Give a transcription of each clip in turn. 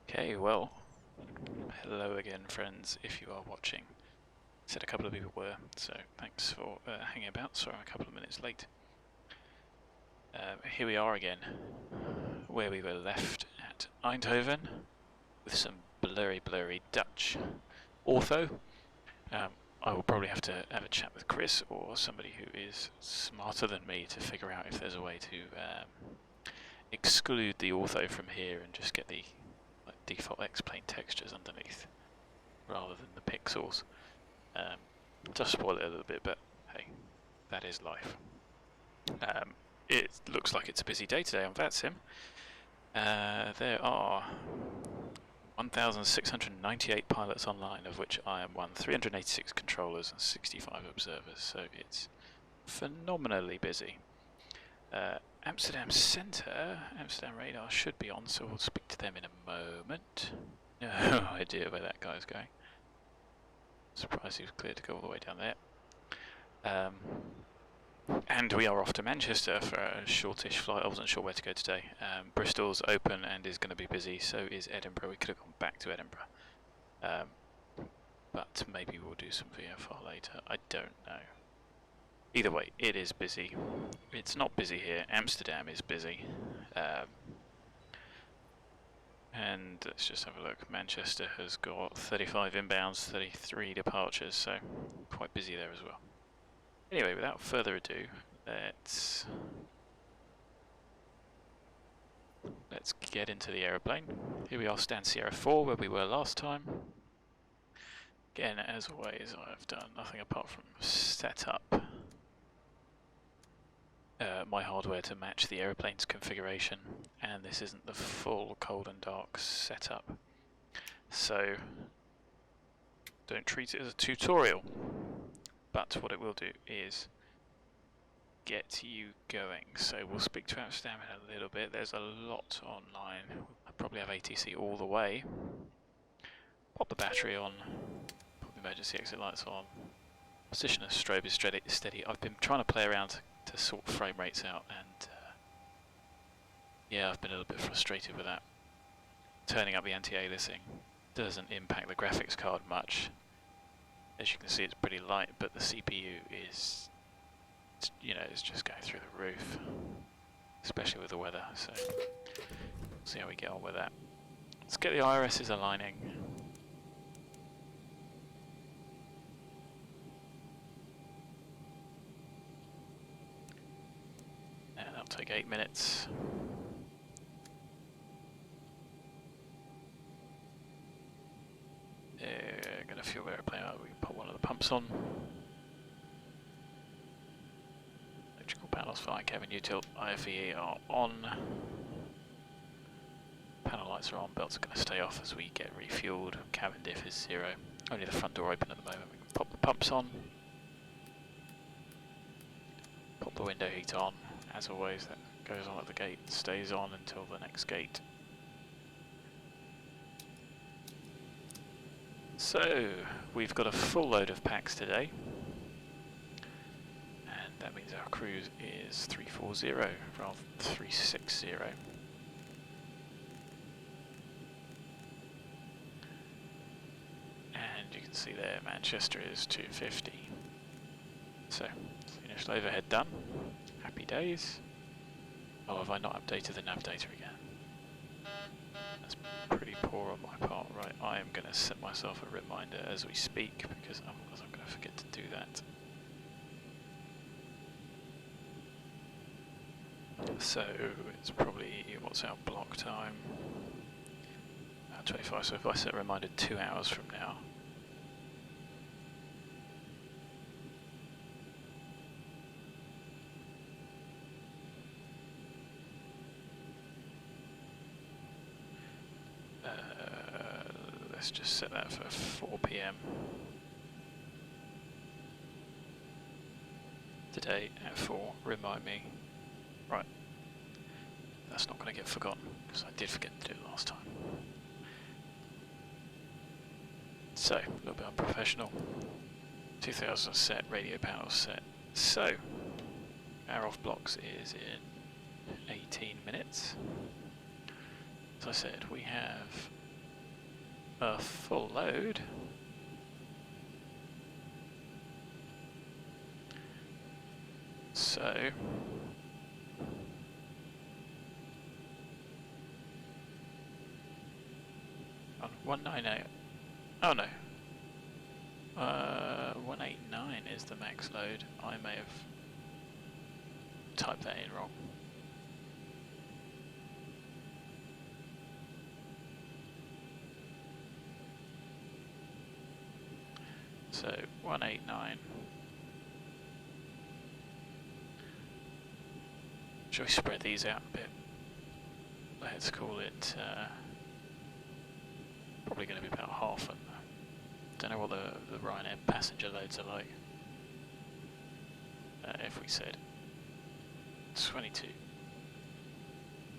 Okay, well, hello again friends, if you are watching. Said a couple of people were, so thanks for hanging about. Sorry I'm a couple of minutes late. Here we are again, where we were left at Eindhoven, with some blurry Dutch ortho. I will probably have to have a chat with Chris or somebody who is smarter than me to figure out if there's a way to exclude the ortho from here and just get the default X-plane textures underneath rather than the pixels. Just spoil it a little bit, but hey, that is life. It looks like it's a busy day today on VATSIM. There are 1,698 pilots online, of which I am one, 386 controllers and 65 observers, so it's phenomenally busy. Amsterdam Centre, Amsterdam radar should be on, so we'll speak to them in a moment. No idea where that guy's going. Surprised he was clear to go all the way down there. And we are off to Manchester for a shortish flight. I wasn't sure where to go today. Bristol's open and is going to be busy, so is Edinburgh. We could have gone back to Edinburgh. But maybe we'll do some VFR later. I don't know. Either way, it is busy. It's not busy here. Amsterdam is busy. And let's just have a look. Manchester has got 35 inbounds, 33 departures, so quite busy there as well. Anyway, without further ado, let's get into the aeroplane. Here we are, stand Sierra 4, where we were last time. Again, as always, I've done nothing apart from set up my hardware to match the aeroplane's configuration, and this isn't the full cold and dark setup, so don't treat it as a tutorial, but what it will do is get you going. So we'll speak to Amsterdam in a little bit. There's a lot online. I'll probably have ATC all the way. Pop the battery on, put the emergency exit lights on, position of strobe is steady. I've been trying to play around to sort frame rates out, and yeah, I've been a little bit frustrated with that. Turning up the anti-aliasing doesn't impact the graphics card much. As you can see, it's pretty light, but the CPU is, you know, it's just going through the roof, especially with the weather, so we'll see how we get on with that. Let's get the IRSs aligning. And that'll take 8 minutes. Gonna fuel the airplane out. We can put one of the pumps on. Electrical panels fine. Cabin util IFE are on. Panel lights are on. Belts are going to stay off as we get refueled. Cabin diff is 0. Only the front door open at the moment. We can pop the pumps on. Pop the window heat on. As always, that goes on at the gate, stays on until the next gate. So, we've got a full load of packs today, and that means our cruise is 340 rather than 360. And you can see there, Manchester is 250. So, finished overhead done. Happy days. Oh, have I not updated the nav data again? That's pretty poor on my part. Right, I am going to set myself a reminder as we speak, because otherwise I'm going to forget to do that. So it's probably, what's our block time? 25, so if I set a reminder 2 hours from now. Let's just set that for 4 PM. Today at 4, remind me. Right, that's not going to get forgotten, because I did forget to do it last time. So, a little bit unprofessional. 2000 set, radio panels set. So, our off blocks is in 18 minutes. As I said, we have a full load. So on 198. Oh no. 189 is the max load. I may have typed that in wrong. So 189. Shall we spread these out a bit? Let's call it probably going to be about half. And don't know what the Ryanair passenger loads are like. If we said 22,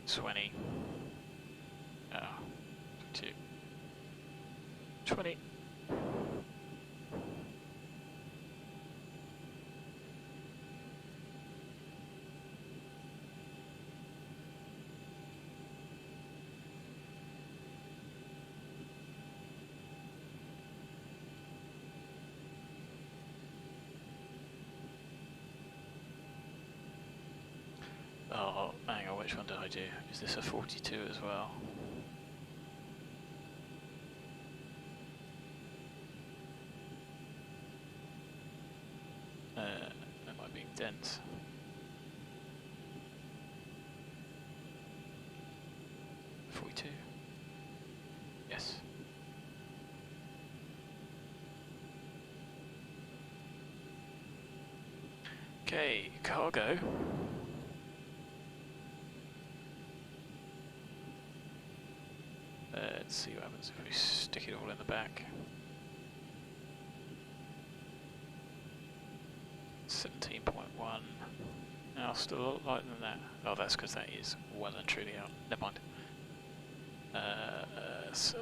20, 22, 20. Oh, hang on, which one did I do? Is this a 42 as well? That might be dense. Yes. Okay, cargo. Let's see what happens if we stick it all in the back. 17.1. Now still a lot lighter than that. Oh, that's because that is well and truly out. Never mind. So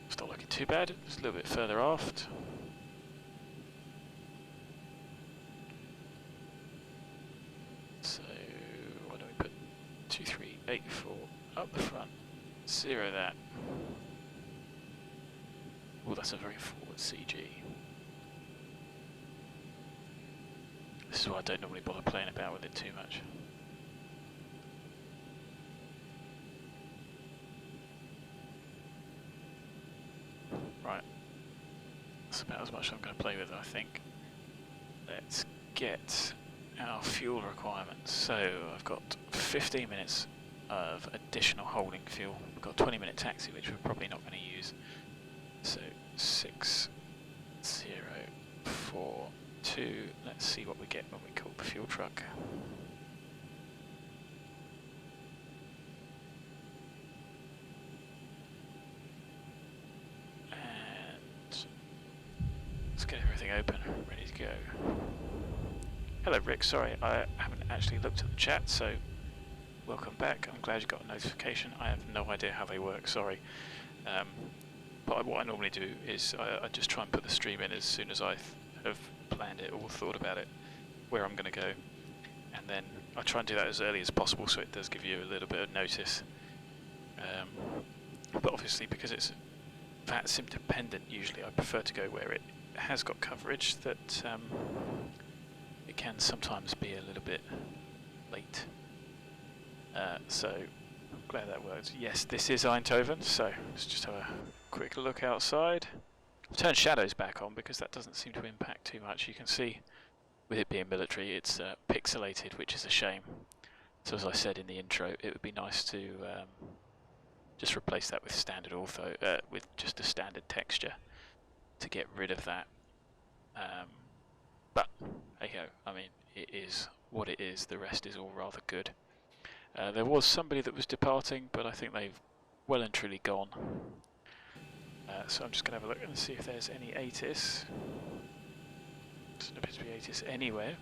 it's not looking too bad. It's a little bit further aft. So what do we put? 2384 up the front. 0 that. Oh, that's a very forward CG. This is why I don't normally bother playing about with it too much. Right, that's about as much I'm going to play with, I think. Let's get our fuel requirements. So I've got 15 minutes of additional holding fuel. We've got a 20-minute taxi, which we're probably not going to use. So 6, 0, 4, 2. Let's see what we get when we call the fuel truck. Get everything open, ready to go. Hello Rick, sorry I haven't actually looked at the chat, so welcome back. I'm glad you got a notification. I have no idea how they work, sorry. But what I normally do is I just try and put the stream in as soon as I have planned it or thought about it, where I'm going to go. And then I try and do that as early as possible so it does give you a little bit of notice. But obviously because it's VATSIM dependent, usually I prefer to go where it has got coverage that it can sometimes be a little bit late. So I'm glad that works. Yes, this is Eindhoven, so let's just have a quick look outside. I've turned shadows back on because that doesn't seem to impact too much. You can see with it being military it's pixelated, which is a shame. So as I said in the intro, it would be nice to just replace that with standard ortho, with just a standard texture, to get rid of that. But hey ho, I mean, it is what it is. The rest is all rather good. There was somebody that was departing, but I think they've well and truly gone. So I'm just going to have a look and see if there's any ATIS. Doesn't appear to be ATIS anywhere.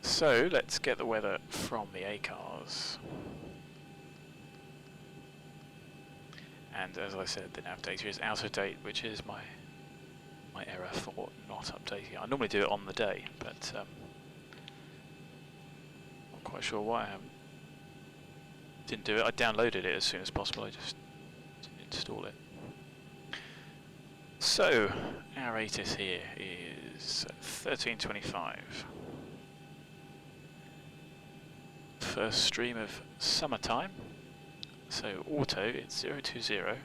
So let's get the weather from the ACARS. And as I said, the nav data is out of date, which is my error for not updating. I normally do it on the day, but not quite sure why I haven't. didn't do it. I downloaded it as soon as possible. I just didn't install it. So our ATIS here is 1325. First stream of summertime. So auto, it's 020,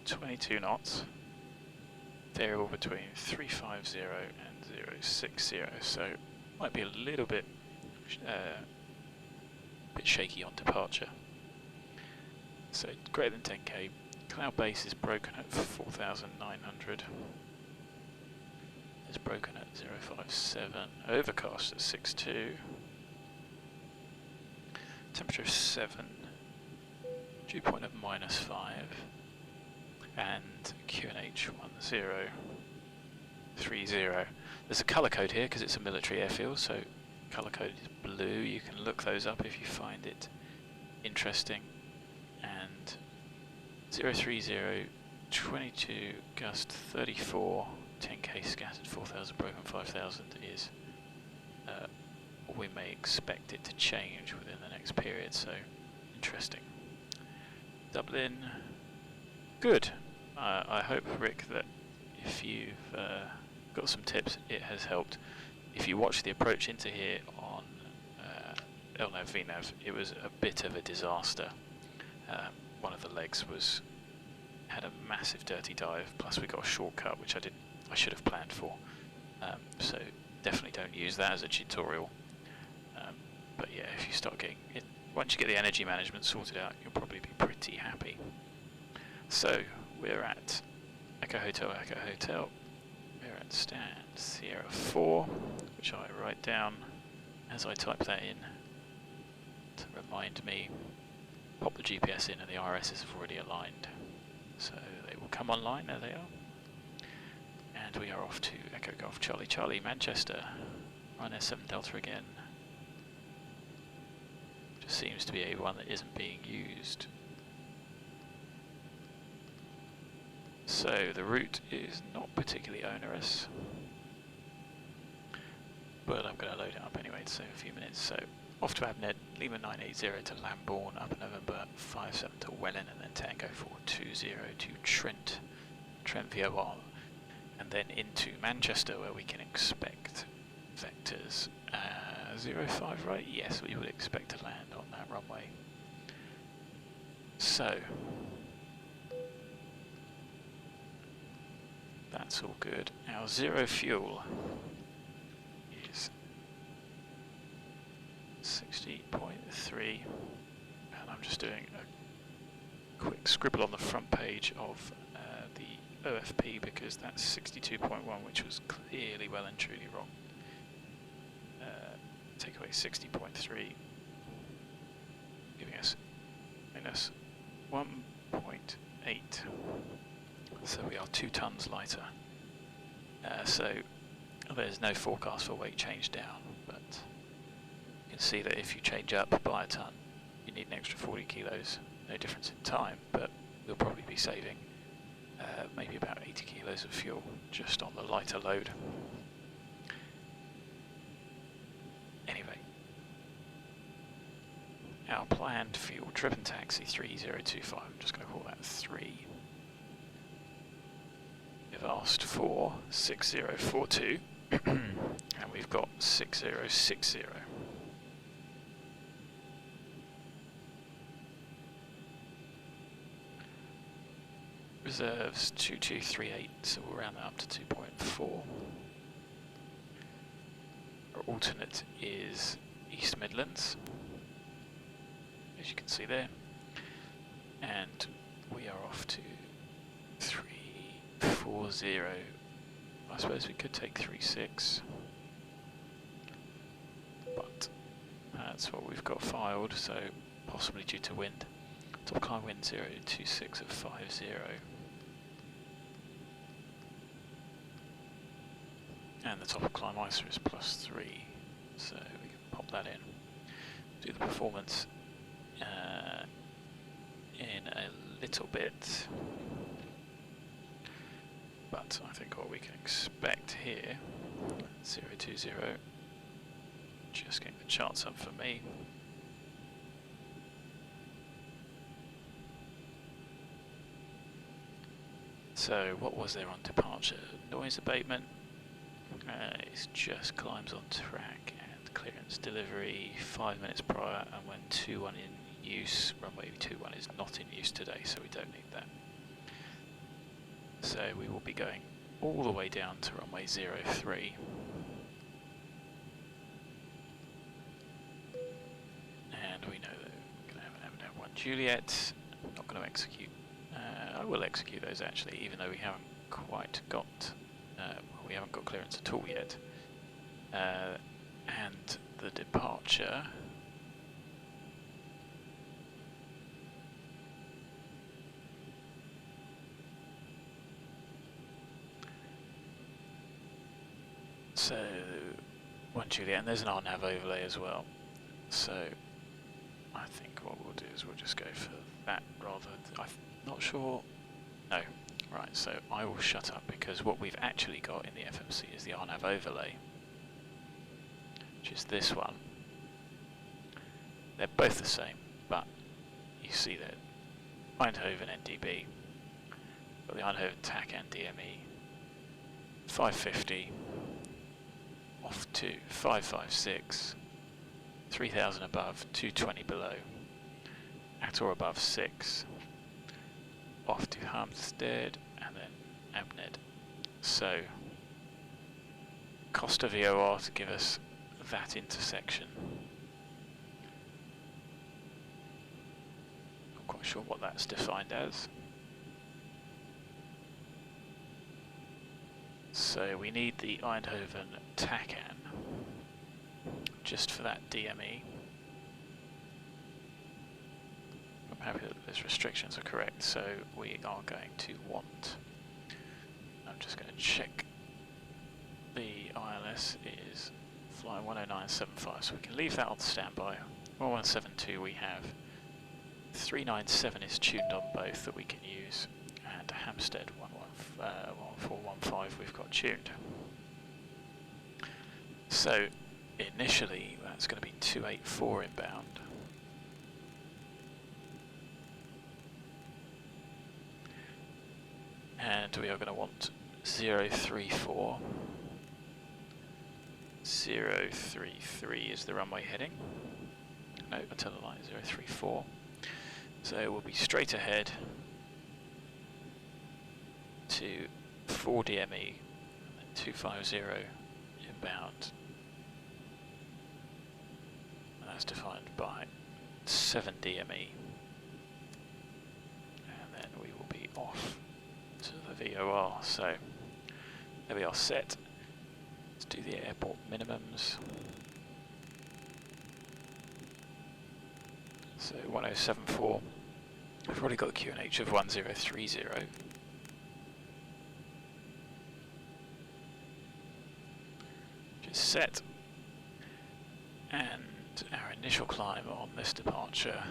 22 knots. Variable between 350 and 060. So might be a little bit shaky on departure. So greater than 10k. Cloud base is broken at 4,900. It's broken at 057. Overcast at 62. Temperature of 7. Dew point of -5. And QNH 1030. There's a colour code here because it's a military airfield, so colour code is blue. You can look those up if you find it interesting. And 030, 22 gust 34, 10k scattered, 4,000 broken, 5,000 is we may expect it to change within the next period, so interesting. Dublin, good. I hope, Rick, that if you've got some tips, it has helped. If you watch the approach into here on LNAV VNAV, it was a bit of a disaster. One of the legs had a massive dirty dive, plus we got a shortcut which I should have planned for. So definitely don't use that as a tutorial. But yeah, if you start getting it, once you get the energy management sorted out, you'll probably be pretty happy. So we're at Echo Hotel, Echo Hotel. We're at stand Sierra 4, which I write down as I type that in to remind me. Pop the GPS in and the RSs have already aligned. So they will come online, there they are. And we are off to Echo Golf Charlie Charlie, Manchester. Ryanair 7 Delta again. Just seems to be a one that isn't being used. So the route is not particularly onerous, but I'm going to load it up anyway to save a few minutes. So off to ABNED, Lima 980 to Lambourne, up November 57 to Welin, and then Tango 420 to Trent VOR, and then into Manchester where we can expect vectors 05, right? Yes, we would expect to land on that runway. So that's all good. Our zero fuel is 60.3, and I'm just doing a quick scribble on the front page of the OFP because that's 62.1, which was clearly well and truly wrong. Take away 60.3, giving us minus 1.8. So we are 2 tons lighter. So there's no forecast for weight change down, but you can see that if you change up by a ton, you need an extra 40 kilos. No difference in time, but we'll probably be saving maybe about 80 kilos of fuel just on the lighter load. Anyway, our planned fuel, trip and taxi 3025, I'm just going to call that 3. We've asked for 6042 and we've got 6060. Reserves 2238, so we'll round that up to 2.4. Our alternate is East Midlands, as you can see there, and we are off to 340. I suppose we could take 36, but that's what we've got filed, so possibly due to wind. Top climb wind 026 of 50. And the top of climb ISA is +3, so we can pop that in. Do the performance in a little bit, but I think what we can expect here, 020, just getting the charts up for me. So what was there on departure? Noise abatement. It just climbs on track, and clearance delivery 5 minutes prior, and when 21 in use, runway 21 is not in use today, so we don't need that. So we will be going all the way down to runway 03. And we know that we're going to have an ABNED 1 Juliet. I'm not going to execute. I will execute those actually, even though we haven't quite got we haven't got clearance at all yet. And the departure so 1 Juliet, and there's an RNAV overlay as well. So I think what we'll do is we'll just go for that rather. I'm not sure. No. Right, so I will shut up, because what we've actually got in the FMC is the RNAV overlay, which is this one. They're both the same, but you see that Eindhoven NDB, got the Eindhoven TAC and DME, 550, off to 556, 3000 above, 220 below, at or above 6, off to Hampstead, and then ABNED. So, Costa VOR to give us that intersection. Not quite sure what that's defined as. So we need the Eindhoven TACAN just for that DME. I'm happy that those restrictions are correct, so we are going to want, I'm just going to check the ILS is flying 109.75, so we can leave that on standby. 1172 we have, 397 is tuned on both that we can use, and Hampstead 1415 we've got tuned. So initially that's going to be 284 inbound. And we are going to want 034. 033 is the runway heading. No, I tell a lie, 034. So we'll be straight ahead to 4 DME and then 250 inbound. And that's defined by 7 DME. And then we will be off to the VOR. So there we are set. Let's do the airport minimums. So 1074. We've already got the QNH of 1030. Which is set. And our initial climb on this departure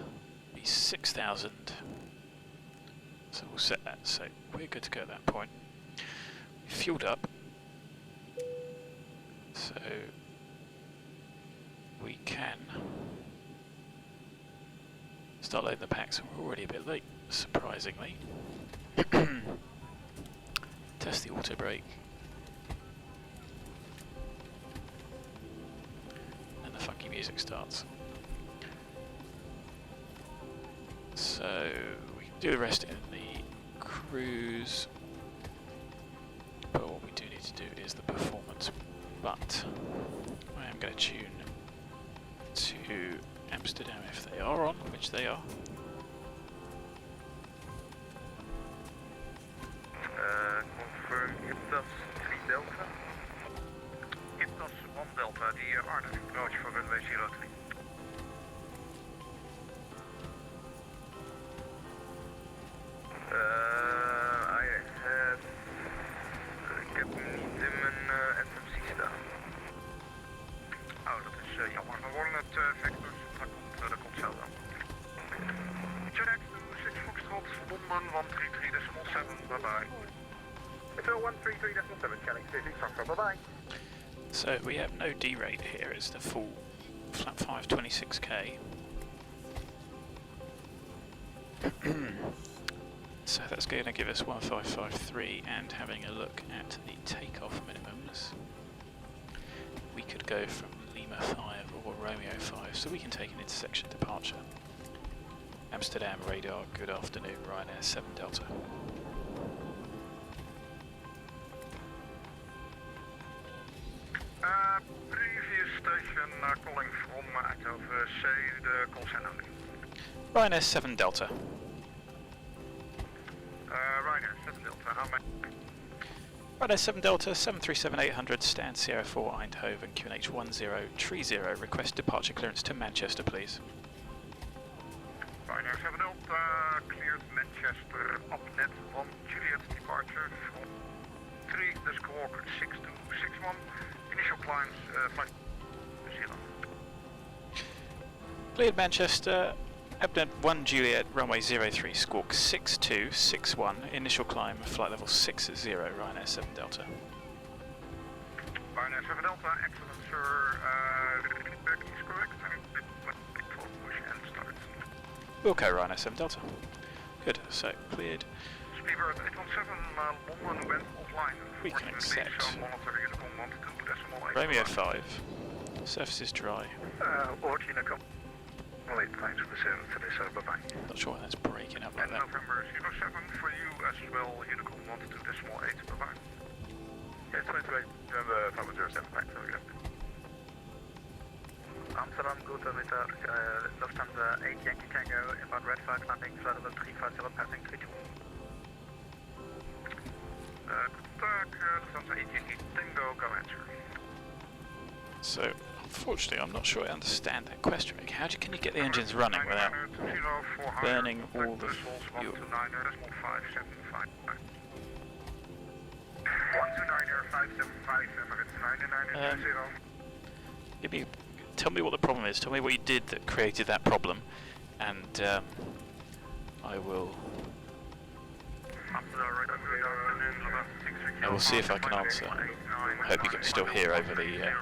will be 6,000. So we'll set that, so we're good to go at that point. We fueled up, so we can start loading the packs, and we're already a bit late, surprisingly. Test the auto brake. And the funky music starts. So we can do the rest in the cruise, but what we do need to do is the performance. But I am going to tune to Amsterdam if they are on, which they are. Confirm IPTAS 3 Delta. IPTAS 1 Delta, the Arnhem approach for runway 03. Ik heb niet in mijn FMC staan. Oh, dat is jammer. We worden het vectors, dat komt zo dan. Direct to 6 Foxtrot, London 133.7, bye bye. It's 133.7, Kelly, 6 Foxtrot, bye bye. So we have no D rate here, it's the full flat 5 26k. So that's going to give us 1553, and having a look at the takeoff minimums, we could go from Lima 5 or Romeo 5, so we can take an intersection departure. Amsterdam radar, good afternoon, Ryanair 7 Delta. Previous station calling from Eindhoven, say the Callsign only. Ryanair 7 Delta. Ryanair 7 Delta, how many? Ryanair 7 Delta, 737-800, stand Sierra 4 Eindhoven, QNH 1030, request departure clearance to Manchester, please. Ryanair 7 Delta, cleared Manchester, ABNED 1 Juliet, departure from 3, the squawk 6261, initial climbs, flight 0. Cleared Manchester, ABNED 1 Juliet, runway 03, squawk 6261, initial climb, flight level 60, Ryanair 7 Delta. Ryanair 7 Delta, excellent sir, feedback is correct, and push and start. Okay, Ryanair 7 Delta. Good, so cleared. Speedbird 817, London went offline. We can accept. So monitor Unicom 12.8. Romeo 5, surface is dry. Unicom. Late thanks for the service today, sir. Bye-bye. Not sure why that's breaking up like And that. November 07 for you as well, Unicom 12.8. Bye-bye. Yes, 28, November 507. Thanks, have a good Amsterdam, good meter, Lufthansa 8 Yankee Tango, inbound red flag, landing, flight level 350, passing 32. Guten Tag, Lufthansa 8 Yankee Tango, go ahead, sir. So, unfortunately, I'm not sure I understand that question. How can you get the engines running without burning all the fuel? 129.575, tell me what the problem is. Tell me what you did that created that problem, and I will see if I can answer. I hope you can still hear over the.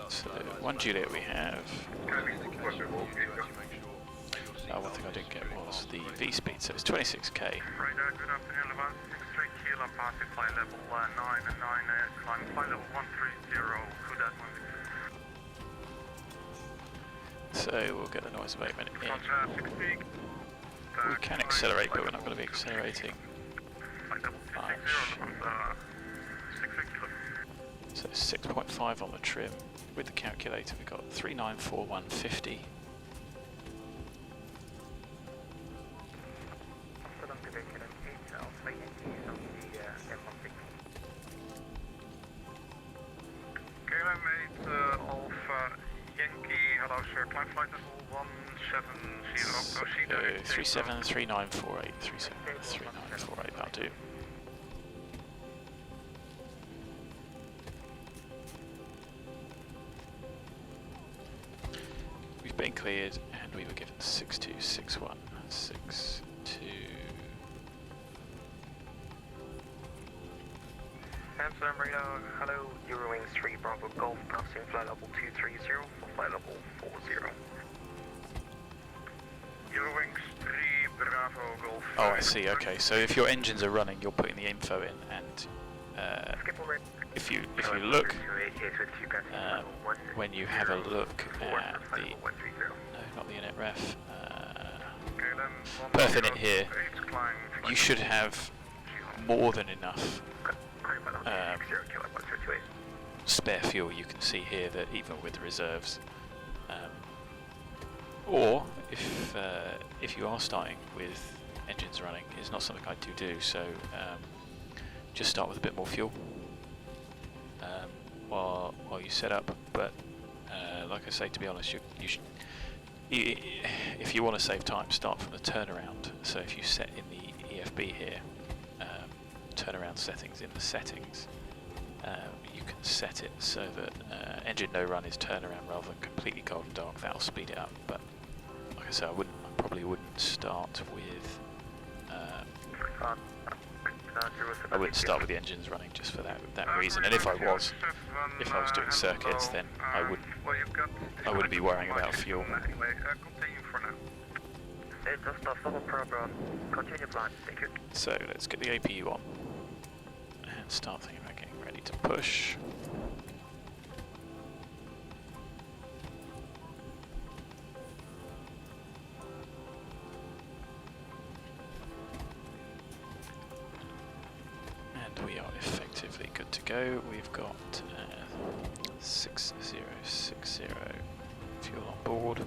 So 1 Juliet we have. One thing I didn't get was the V speed, so it's 26k. Radar, good afternoon, Levant 63 kilo, passing flight level 9 and 9, climb flight level 130, good at 1. So we'll get the noise abatement in. We can accelerate, but we're not going to be accelerating much. So 6.5 on the trim. With the calculator we've got 394150. Hello sir, climb flight level 170, proceed. 373948, 373948, that'll do. We've been cleared and we were given 6261, 62... Amsterdam radar, hello, Eurowings 3 Bravo Golf, passing flight level 230 for flight level 40. Eurowings 3 Bravo Golf. Oh, I see, okay, so if your engines are running, you're putting the info in, and if you look, when you have a look at the, no, not the init ref, perf init here, you should have more than enough spare fuel. You can see here that even with the reserves, or if you are starting with engines running, it's not something I do, so just start with a bit more fuel while you set up. But like I say, to be honest, you should, if you want to save time, start from the turnaround. So if you set in the EFB here, turnaround settings in the settings, you can set it so that engine no run is turnaround rather than completely cold and dark. That'll speed it up. But like I say, I probably wouldn't start with I wouldn't start with the engines running just for that reason. And if I was doing circuits, then I wouldn't be worrying about fuel. Anyway, continue for now. It does not follow program. Continue flight. Thank you. So let's get the APU on and start thinking about getting ready to push. And we are effectively good to go. We've got 6060 fuel on board.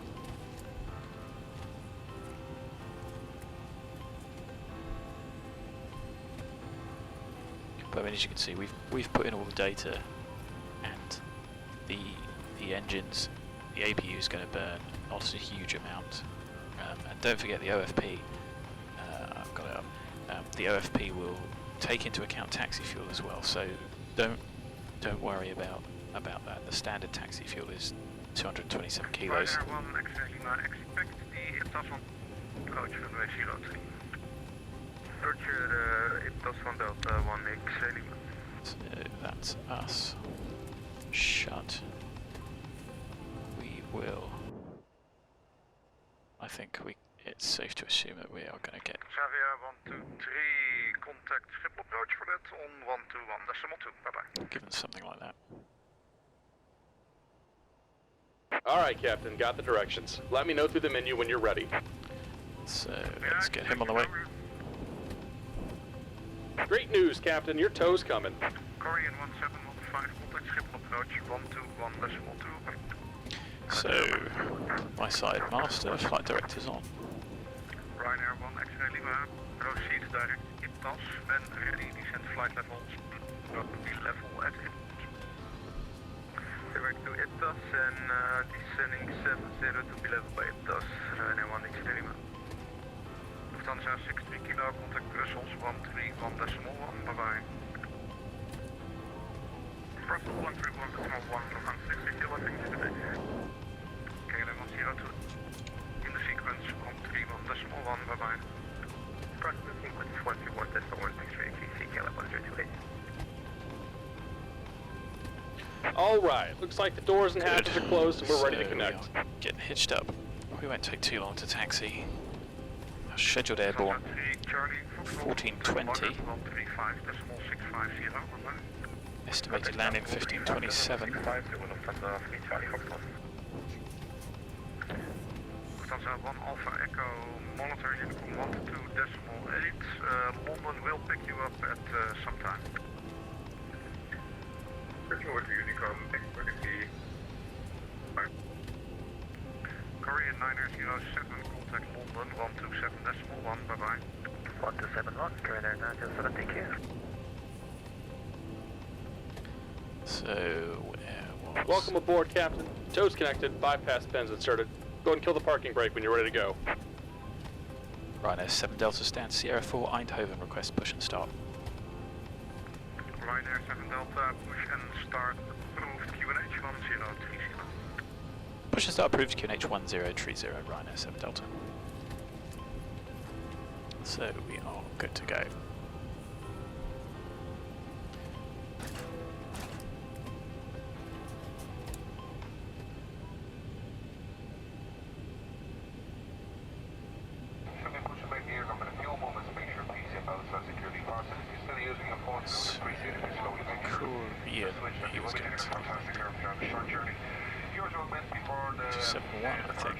But I mean, as you can see, we've put in all the data, and the engines, the APU is going to burn not a huge amount. And don't forget the OFP. I've got it up. The OFP will take into account taxi fuel as well. So don't worry about that. The standard taxi fuel is 227 kilos. Expect the IPTAS van coach runway 03. Roger, IPTAS van Delta 1X Lima. So that's us. Shut. We will. I think it's safe to assume that we are going to get. Xavier 123, contact Schiphol approach for that on 121.2. Bye bye. Given something like that. Alright, Captain, got the directions. Let me know through the menu when you're ready. So let's get him on the way. Great news, Captain, your tow's coming. Korean 1715, contact Schiphol approach 121.2. So, my side master, flight director's on. Ryanair 1 X-ray Lima, proceed direct IPTAS, when ready, descend flight level, level at IPTAS. Direct to IPTAS and descending 70 to be level by IPTAS, Ryanair 1 X-ray Lima. Lufthansa 63 kilo, contact Brussels 131.1, bye bye. Brussels 131.1, Lufthansa 60 kilo, thank you today. KLM 102. In the sequence 131.1, bye bye. Press the sequence 131.163, KLM 128. Alright, looks like the doors and hatches are closed and we're ready to connect. We are getting hitched up. We won't take too long to taxi. Our scheduled airborne 1420. Estimated landing 1527. Lufthansa 1 Alpha Echo, monitor Unicom 122.8. London will pick you up at some time. Unicom, Korean 907, contact London 127.1, bye bye. 1271, Korean 907, take care. So, where was... Welcome aboard, Captain. Tow's connected, bypass pins inserted. Go ahead and kill the parking brake when you're ready to go. Ryanair 7 Delta stand Sierra 4 Eindhoven, request push and start. Ryanair 7 Delta, push and start, approved QNH 1030. Push and start approved QNH 1030, Ryanair 7 Delta. So we are good to go. Korean, he was going to 271, I think.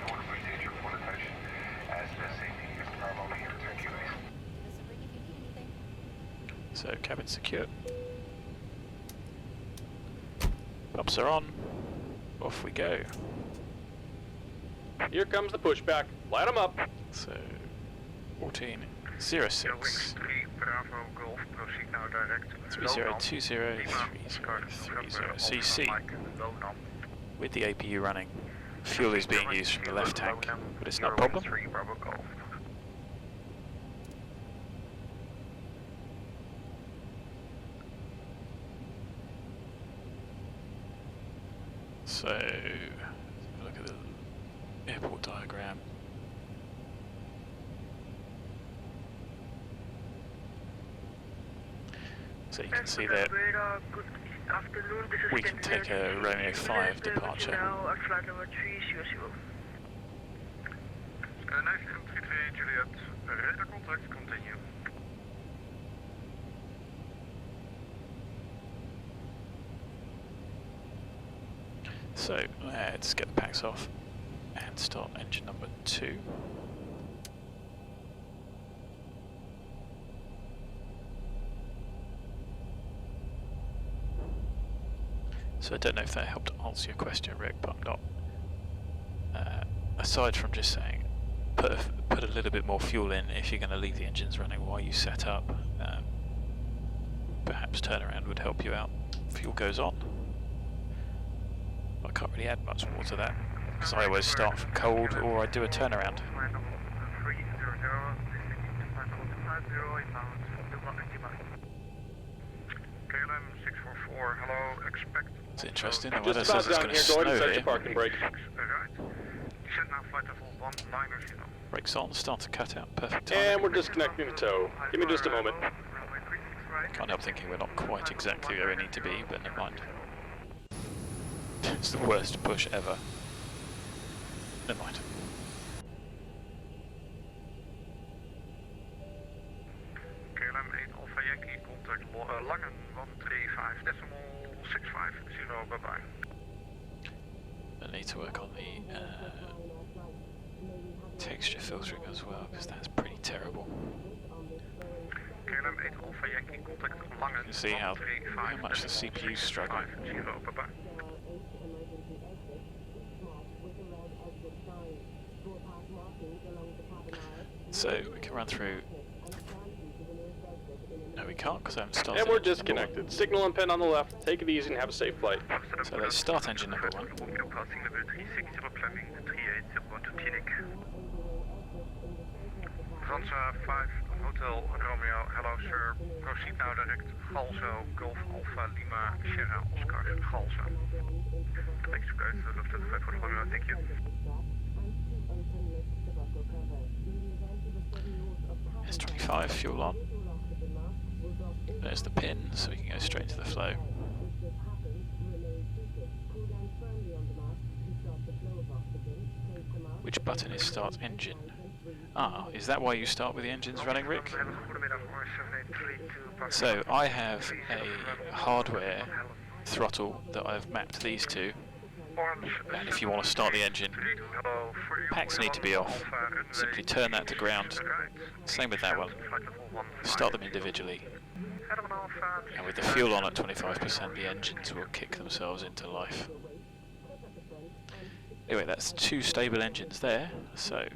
So cabin secure. Pumps are on. Off we go. Here comes the pushback. Light them up. So 1406. 3 Bravo Golf, proceed now direct. 30203030. So you see, with the APU running, fuel is being used from the left tank, but it's not a problem. 3 Bravo Golf. So, look at the airport diagram. So you can see that Good afternoon, this is we can take a Romeo 5 departure. Now at flight number 300. Nice M33 Juliet, radar contact, continue. So let's get the packs off and start engine number 2. So I don't know if that helped answer your question, Rick, but I'm not. Aside from just saying, put a little bit more fuel in if you're going to leave the engines running while you set up. Perhaps turnaround would help you out. Fuel goes on. I can't really add much more to that because I always start from cold or I do a turnaround. KLM 644, hello, expect. It's interesting, the Just weather about says it's down going here, to go ahead and snow set here. your parking brake. Right. Descend now flight level 190. Brakes on, start to cut out, perfect time. And we're disconnecting the tow. Give me just a moment. Can't help thinking we're not quite exactly where we need to be, but never mind. It's the worst push ever. Never mind. KLM 8 Alpha Yankee, contact Langen 135.650, bye-bye. I need to work on the texture filtering as well, because that's pretty terrible. KLM 8 Alpha Yankee, contact Langen. You can see how much the CPU's struggling. 135.650, bye-bye. So we can run through. No, we can't because I haven't started. And we're engine number disconnected. Signal and pin on the left. Take it easy and have a safe flight. one. So let's start engine number 1. Romeo passing level 360 Fleming 3801 to Phoenix. Franza 5 Hotel Romeo, hello sir. Proceed now direct Galzo, Golf Alpha Lima, Sierra Oscar, Galzo. Thanks for guys, Lufthansa 5 for Romeo, thank you. S25, fuel on. There's the pin, so we can go straight into the flow. Which button is start engine? Ah, is that why you start with the engines running, Rick? So I have a hardware throttle that I've mapped these to, and if you want to start the engine, packs need to be off. Simply turn that to ground. Same with that one. Start them individually. And with the fuel on at 25%, the engines will kick themselves into life. Anyway, that's 2 stable engines there, so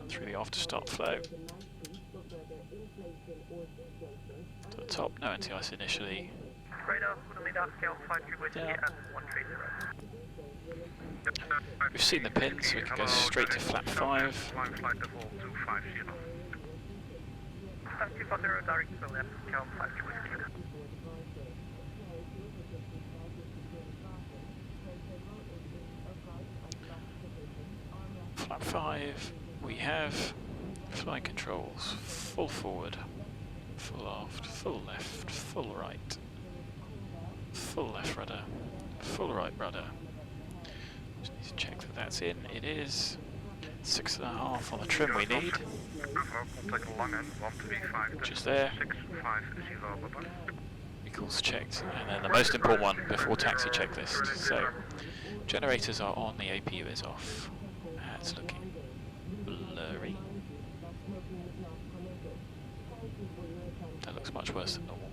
through the after start flow. To the top, no anti-ice initially. Down. We've seen the pins, so we can go straight to flap 5. Flap 5, we have flight controls, full forward, full aft, full left, full right, full left rudder, full right rudder. Just need to check that that's in. It is. 6.5 on the trim we need. Which is there. Vehicles checked, and then the most important one before taxi checklist. So, generators are on, the APU is off. It's looking blurry. That looks much worse than normal.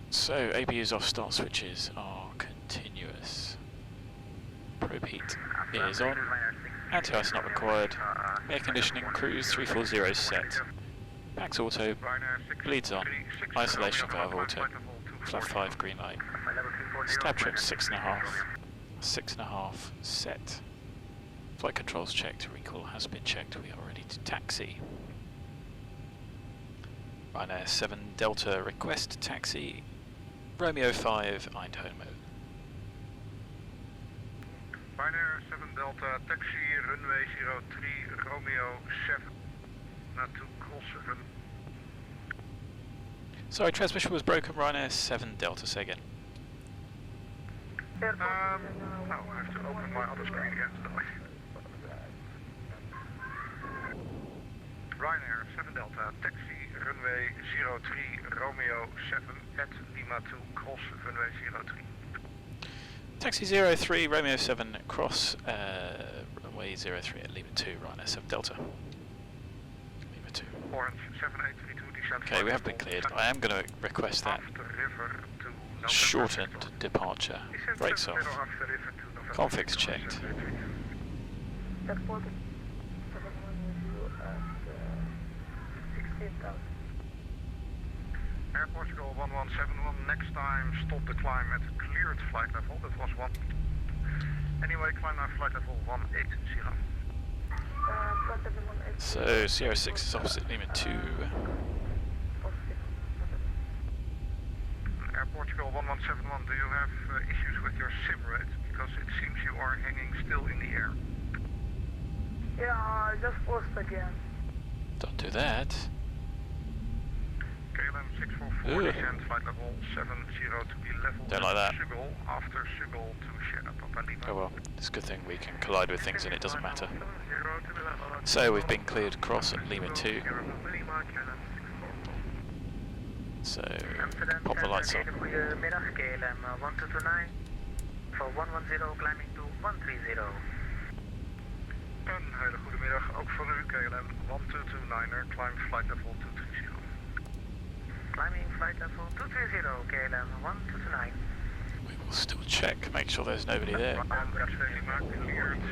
So APU's off, start switches are continuous. Probe heat is on. Anti-ice not required. Air conditioning cruise 340 set. Max auto, bleeds on. Isolation valve auto. Flap 5 green light. Stab trim 6.5. 6.5 set. Flight controls checked, recall has been checked, we are ready to taxi. Ryanair 7 Delta request taxi, Romeo 5 Eindhoven. Ryanair 7 Delta taxi, runway 03, Romeo 7. Lima 2 cross run. Sorry, transmission was broken. Ryanair 7 Delta, say again. Oh, I have to open my other screen again. Ryanair 7 Delta, taxi runway 03 Romeo 7 at Lima 2 cross runway 03. Taxi 03 Romeo 7 cross runway 03 at Lima 2, Ryanair 7 Delta. Lima 2. Orange 7832 descent. Okay, we have been cleared. I am going to request that shortened departure. Brakes off. Configs checked. Air Portugal 1171, next time stop the climb at cleared flight level, that was 1. Anyway, climb now flight level 180. So Sierra 6 is opposite Lima 2. Air Portugal 1171, do you have issues with your sim rate? Because it seems you are hanging still in the air. Yeah, I just posted again. Don't do that. KLM 644 descent flight level 70 to be level. Don't like that. Sugol, after Sugol to Sierra Papa Lima. Oh well, it's a good thing we can collide with things and it doesn't matter. So we've been cleared across at Lima 2. So pop the lights on. Goedemiddag, KLM 1229. For 110 climbing to 130. Een hele goede middag, ook voor u KLM 1229er, climb flight level 230. Climbing flight level 230, KLM 1229. We will still check, make sure there's nobody there. Lima cleared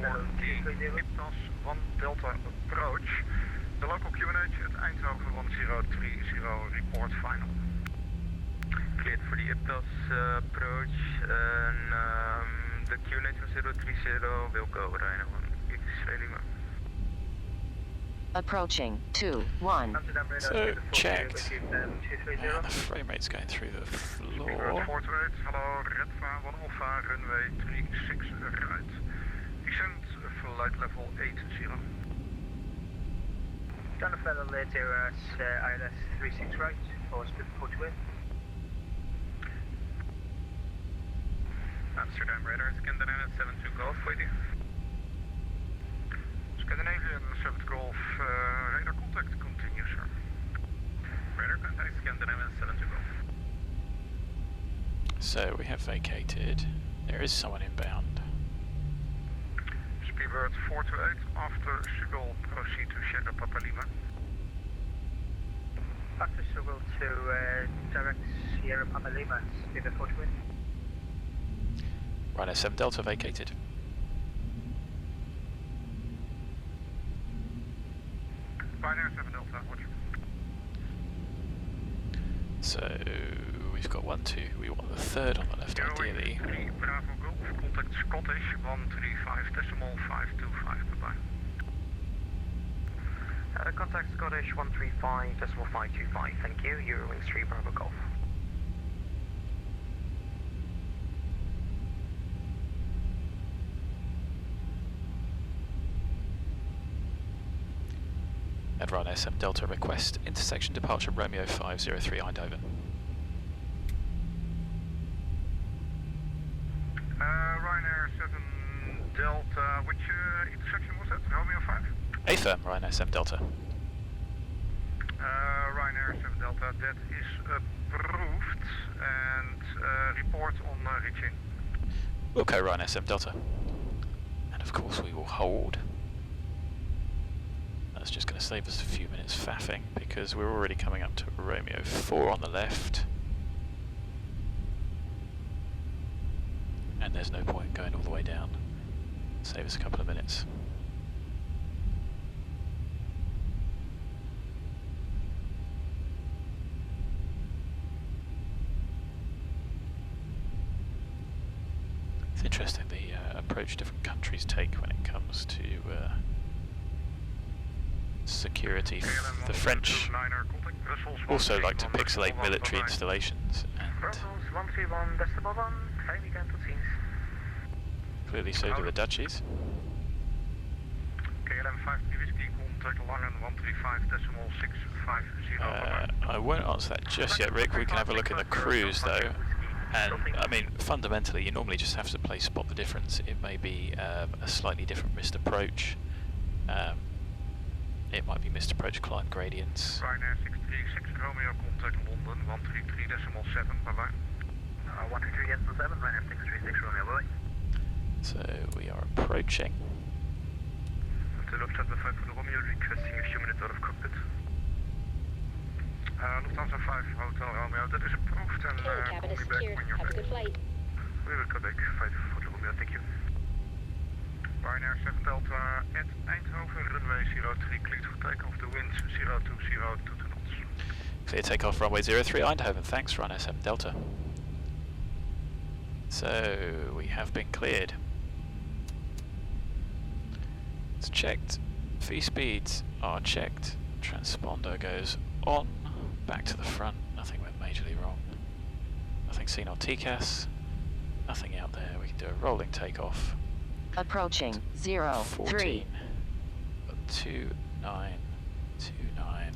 for the Iptas 1 Delta approach. The local QNH at Eindhoven 1030 report final. Cleared for the Iptas approach and the QNH 1030 will go Rhino 1. Approaching 2-1. So checked. And the frame rate's going through the floor. 428, hello, Redva 1 Alpha, runway 36 right. Descent flight level 80. Jonathan later ILS 36 right, or split 48. Amsterdam radar, Scandinavian 72 Golf, waiting. Scandinavian 7 Golf, radar contact continues, sir. Radar contact, Scandinavian 72 Golf. So we have vacated. There is someone inbound. Speedbird 428, after Sugol, proceed to Sierra Papa Lima. After Sugol to direct Sierra Papa Lima, Speedbird 428. Ryanair 7 Delta vacated. Ryanair 7 Delta, watch. So we've got 1, 2. We want the third on the left, ideally. 3 Bravo Golf, contact Scottish 135.525, bye-bye. Contact Scottish 135.525, thank you. Eurowings 3 Bravo Golf. At Ryanair 7 Delta, request intersection departure Romeo 503 Eindhoven. Ryanair 7 Delta, which intersection was that? Romeo 5? Affirm, Ryanair 7 Delta. Ryanair 7 Delta, that is approved, and report on reaching. Okay, Ryanair 7 Delta. And of course we will hold. That's just going to save us a few minutes faffing because we're already coming up to Romeo 4 on the left. And there's no point going all the way down. Save us a couple of minutes. It's interesting the approach different countries take when it comes to security. The French also like to pixelate military installations, and Brussels 131, decibel 1, fijn weekend, tot ziens. clearly so do the Dutchies. KLM 53 Whiskey, contact Langen 135.650. I won't answer that just yet, Rick. We can have a look at the cruise though. And I mean, fundamentally, you normally just have to play spot the difference. It may be a slightly different missed approach. It might be missed approach climb gradients. Ryanair 636 Romeo, contact London 133.7, bye bye. 133.7, Ryanair 636 Romeo, bye. So we are approaching. To Lufthansa 5 for the Romeo, requesting a few minutes out of cockpit. Lufthansa 5 Hotel Romeo, that is approved and Carry cabin call is me back secured. when you're Have a back. good flight. We will come back 5 for the Romeo, thank you. Ryanair 7 Delta at Eindhoven, runway 03, cleared for takeoff, the wind 020, 2 knots. Clear takeoff runway 03 Eindhoven. Thanks, Ryanair 7 Delta. So we have been cleared. It's checked. V speeds are checked. Transponder goes on. Back to the front. Nothing went majorly wrong. Nothing seen on TCAS. Nothing out there. We can do a rolling takeoff. Approaching 0, 3. 14. 2929.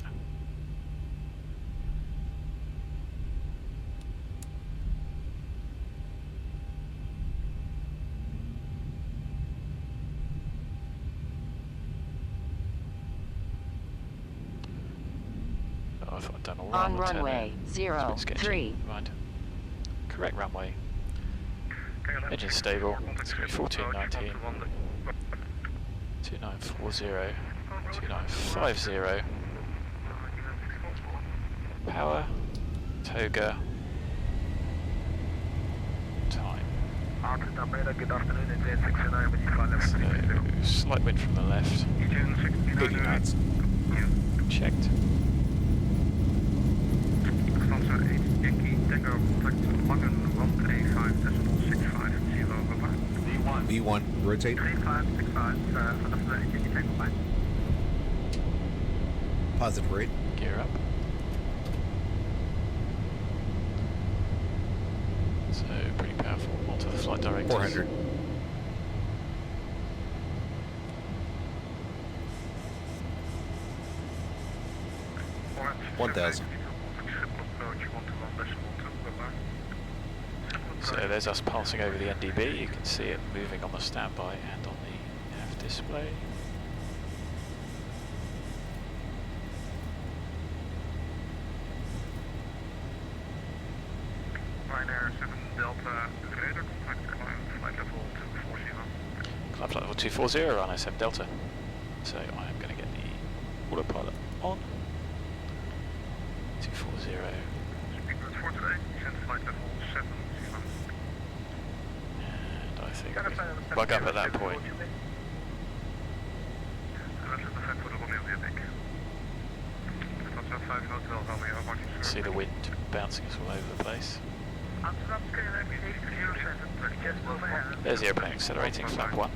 Oh, I thought I'd done all right On the turn runway there. 0, It's a bit sketchy. 3. Mind. Correct runway. Engine stable. It's going to be 1419. 2940. 2950. Power. Toga. Time. So, slight wind from the left. 80 knots. Checked. Lufthansa 8 Yankee Tango, contact Langen 135.650, bye-bye. V1, rotate. 3565, vanaf Yankee Tango, bye. Positive rate. Gear up. So, pretty powerful. Onto the flight directors. 400. Orange 1000. So there's us passing over the NDB. You can see it moving on the standby and on the nav display. Ryanair 7 Delta radar contact climb flight level 240. Climb flight level 240 on ISM Delta. So I am going to get the autopilot on. 240. Speed good for today, descend flight level 70. And I think we bug up at that point. See the wind bouncing us all over the place. There's the airplane accelerating, flap 1.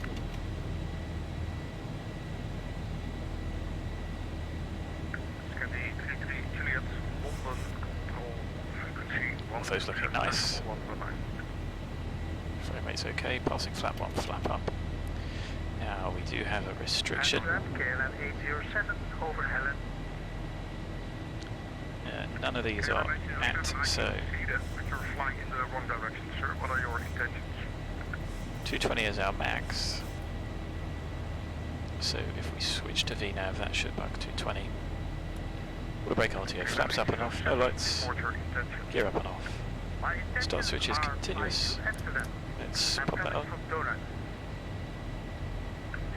All those looking nice. Frame rate's okay, passing flap 1, flap up. Now we do have a restriction. None of these are at, so You're flying in the wrong direction, sir. What are your intentions? 220 is our max. So if we switch to VNAV, that should buck 220. We'll brake RTO, flaps up and off, no lights, gear up and off. Start switch is continuous. Let's pop that on.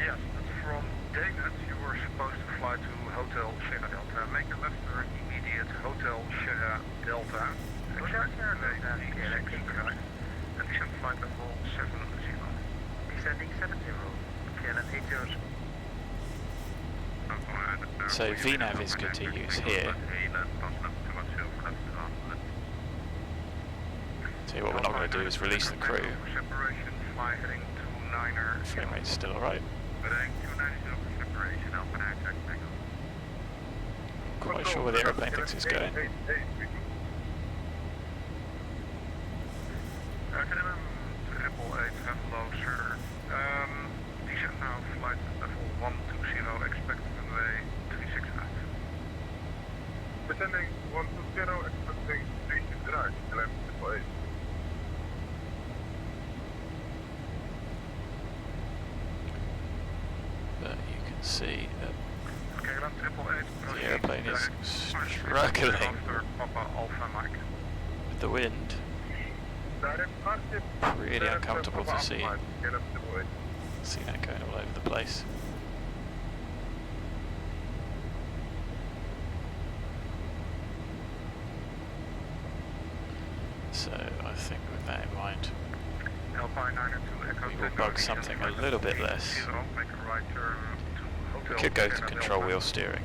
Yes, but from David, you were supposed to fly to Hotel Sierra Delta. Make a left turn immediate Hotel Sierra Delta. And descend flight level 70. Descending 70. KLM 80. So VNAV is good to use here. So what we're not going to do is release the crew. Separation, fly heading to 9er. Frame rate's still alright. Quite sure where the aeroplane thinks it's going. Descend now, flight level 120, expect runway see that KLM 888. the aeroplane is struggling After Papa Alpha Mike. with the wind. Really uncomfortable to see. See that going all over the place. So I think with that in mind, we will bug something a little bit less. We could go to control wheel steering.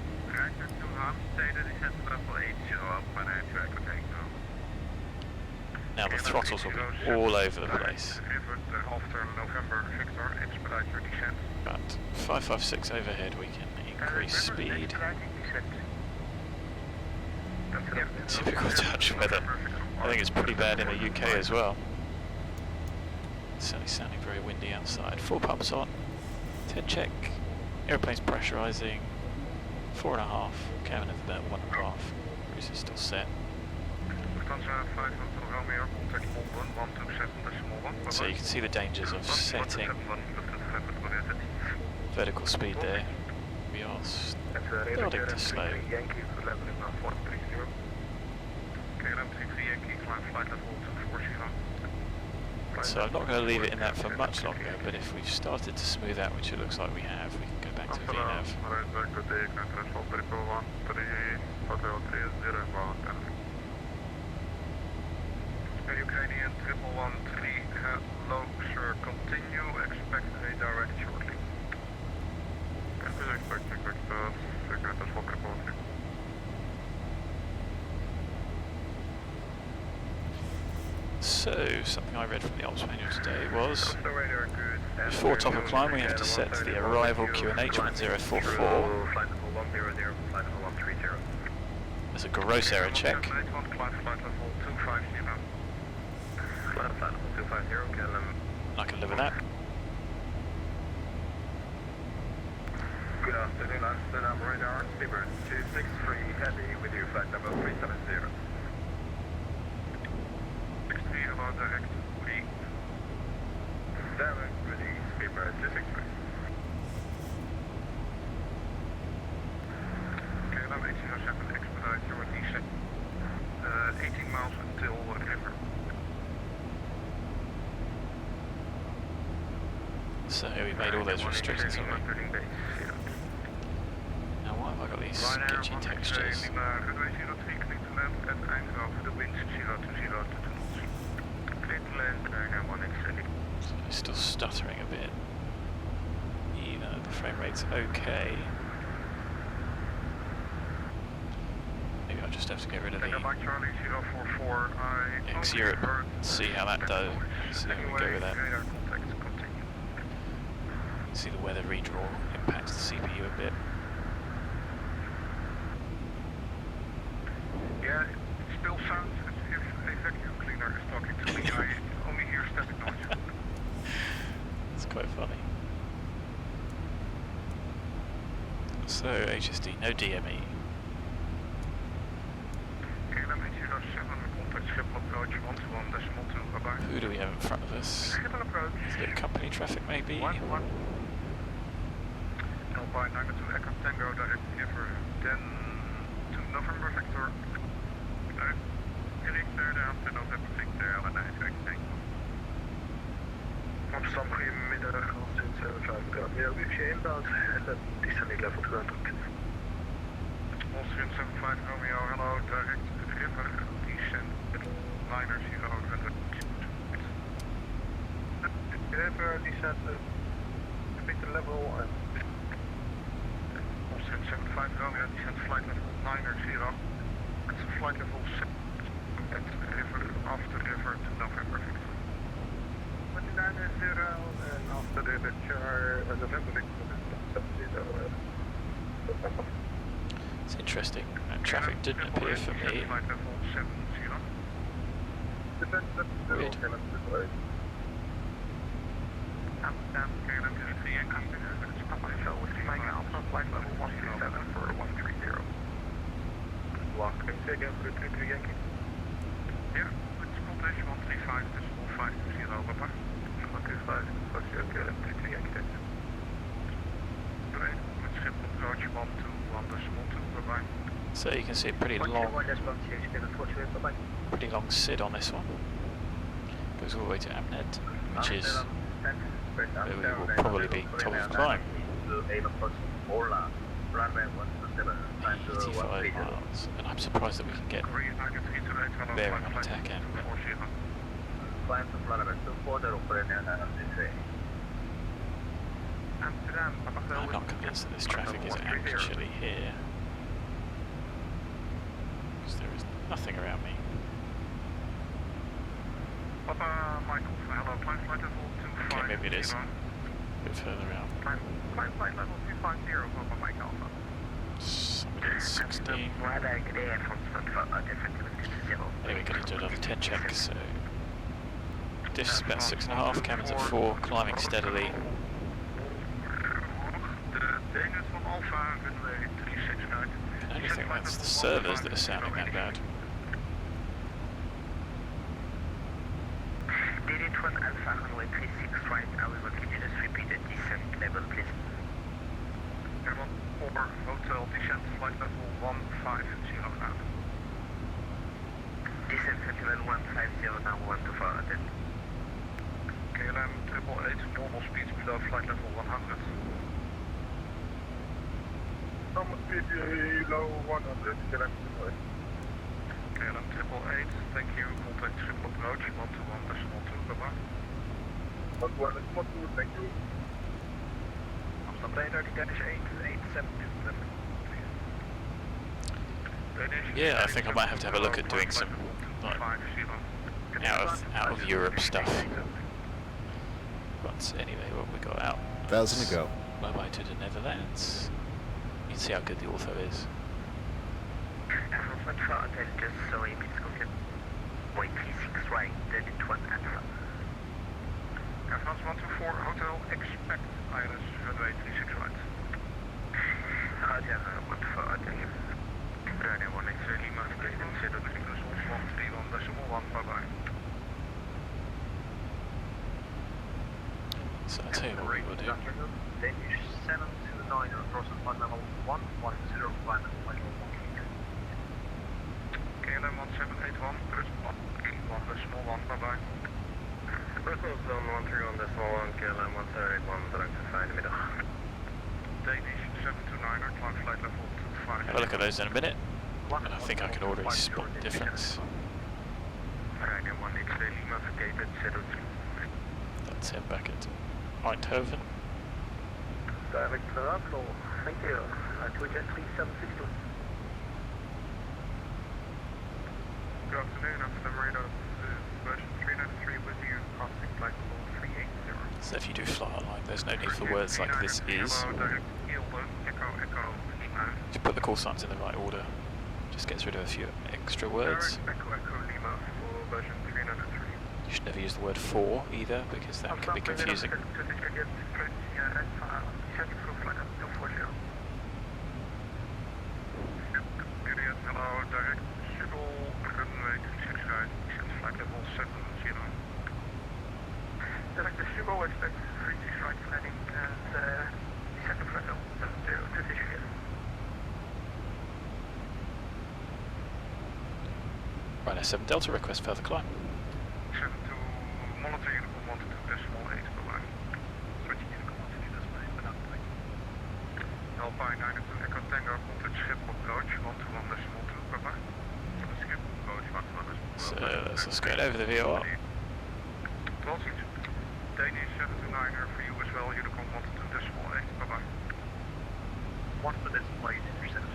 Now the throttles will be all over the place. But 556 overhead we can increase speed. Typical Dutch weather. I think it's pretty bad in the UK as well. It's certainly sounding very windy outside. 4 pumps on. 10 check. Airplane's pressurising. 4.5. Cabin of about 1.5. Cruise is still set. So you can see the dangers of setting vertical speed there. We are starting to slow. So I'm not going to leave it in that for much longer, but if we've started to smooth out, which it looks like we have, we can go back to VNAV. Ukrainian 1113, hello sir, continue, expect a direct shortly. So, something I read from the ops manual today was, before top of climb we have to set the arrival QNH 1044 as a gross error check. I can live with that. Good afternoon, Amsterdam radar, Speedbird 263 heavy with you, flight number 370. 63, hello, direct, ready. Direct, ready, Speedbird 263. KLM 807, expedite your descent. 18 miles until river. So we made all those restrictions, haven't we? Now why have I got these sketchy textures? So it's still stuttering a bit, even though the frame rate's okay. Maybe I'll just have to get rid of the X-Europe, see how that does, see how we go with that. See the weather redraw impacts the CPU a bit. Yeah, it still sounds as if a vacuum cleaner is talking to me. I only hear static noise. It's quite funny. So, HSD, no DME. KLM 807, contact Schiphol approach 121.2, bye-bye. Who do we have in front of us? Schiphol approach. Is it company traffic maybe? 1-1. Alpine 92 Echo Tango, direct river 10 to November Victor. Richter, de November Victor, Eindhoven, thank you. Amsterdam, goedemiddag, Austin 75 ja, we've je inbound and then descending level 200. Austrian 75 Romeo, hello, direct river, descent, liner 000. River, descent, repeat the level and 75 Romeo, descent flight level 9er 0. It's flight level 6 at river, after river to November Victor. 29er 0 and after the departure November Victor 70. It's interesting. Traffic didn't appear for me. Flight level 70. Weird. Amsterdam, KLM 3 Yankee, it's Papa Hotel with Mike Alpha, flight level 137 for 130. Block, can you say again for 33 Yankee? Yeah, it's contact 135, decimal 520, Papa. 135, okay, KLM 33 Yankee, thanks. Great, let's So you can see a pretty long SID on this one. Goes all the way to ABNED, which is where we will probably be top of climb. 85 miles, and I'm surprised that we can get bearing on the tack end. I'm not convinced that this traffic is actually here, because there is nothing around me. Papa Michael, hello, climb flight level 250. Okay, maybe it is a bit further out. Climb flight level 250, Papa Mike Alpha. Somebody at 16. Anyway, got to do another 10 check, so diff is about 6.5, cabin's at 4, climbing steadily. De Danish van Alpha, runway 36 uit. I only think that's the servers that are sounding that bad. DD1 Alpha, runway 36 right, I will continuous repeat at descent level, please. Airborne 4, hotel, descent, flight level 150 now. Descent at level 150 now, 124 attend. KLM 888, normal speeds below flight level 100. Normal speed below 100, KLM 888. KLM 888, thank you, contact triple approach, 121.2, bye-bye. 121.2, thank you. Amsterdam radar, Danish 887. Yeah, I think I might have to have a look at doing some like, out of Europe stuff. But anyway, what we got out? 1,000 to go. Bye bye to the Netherlands. You can see how good the ortho is. Airborne 4 hotel, just sorry, please confirm. Wait, 36 right, DD1 Alpha. Air France 124, hotel, expect Iris, runway 36 right. Roger, 124 hotel. Ryanair 180 Lima, consider the English 131.1, bye-bye. So I'll tell you what we will do. Danish 729, crossing flight level 110, flight level 1. KLM 1781, Brussels 1.1, bye-bye. Brussels 131.1, KLM 1781, bedankt voor fijne middag. Danish 729, climb flight level 25. Have a look at those in a minute, and I think I can already spot the difference. Ryanair 180 Lima, gated 02. That's him back at Eindhoven. Direct Toronto, thank you. Twitch 3762. Good afternoon, Amsterdam radar. This is version 393 with you, crossing flight level 380. So if you do fly online, there's no need for words like this is. Just put the call signs in the right order. Just gets rid of a few extra words. You should never use the word for either, because that can be confusing. Hello, direct Zibo, runway 26 right, descent flight level 70. Direct Zibo, expect 36 right landing and descent flight level 70. Ryanair 7 Delta, request further climb. 7 to monitor uniform 122.8, bye-bye. Switching uniform 122.8, bedankt. Alpine 92 Echo Tango, contact Schiphol approach 121.2, bye-bye. Schiphol approach 121.2. So let's go over the VOR. Danish 729er for you as well, uniform 122.8, bye-bye. 1.8 intercept.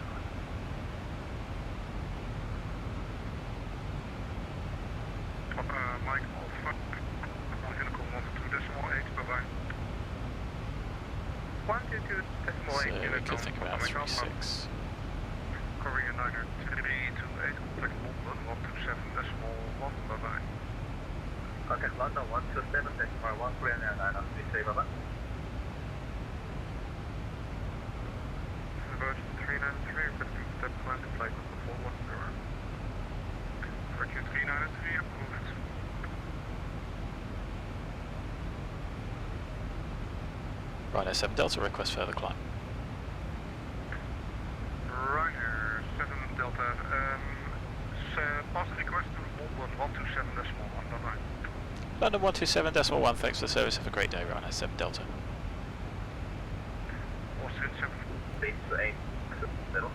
Mike Alpha, uniform 122.8, bye-bye. 122.8, So we could think about 36. Korea 9er 328, contact London 127.1, bye-bye. Contact London 127.1, Korea 9er 328, bye-bye. Version 393, requesting step landing flight number 410. Virtue 393, approved. Ryanair 7 Delta, request further climb. Ryanair 7 London 127.1, thanks for the service, have a great day, Ryanair 7 Delta. Austrian 7. Base 8, middle.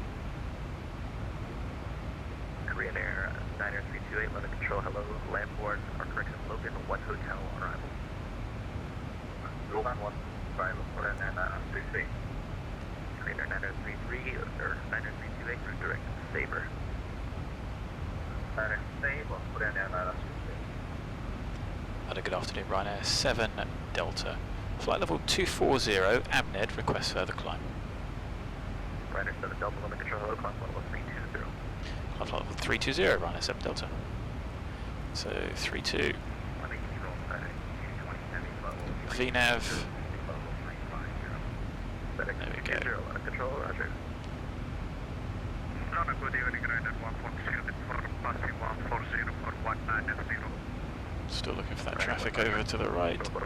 Korean Air 90328, London Control, hello, Lambourne, our correction, Logan, 1 hotel on arrival. Logan 1, arrival, Korean Air 933. Korean Air 9033, or 90328, redirect Sabre. Sabre, Korean Air 933. Good afternoon, Ryanair 7 Delta. Flight level 240, ABNED, request further climb. Ryanair 7 Delta, London Control, hello, climb level 320. Flight level 320, Ryanair 7 Delta. So 32. VNAV. There we go. London Control, roger. London, good evening, Ryanair 140 for passing 140 for 190. Still looking for that traffic over to the right. Level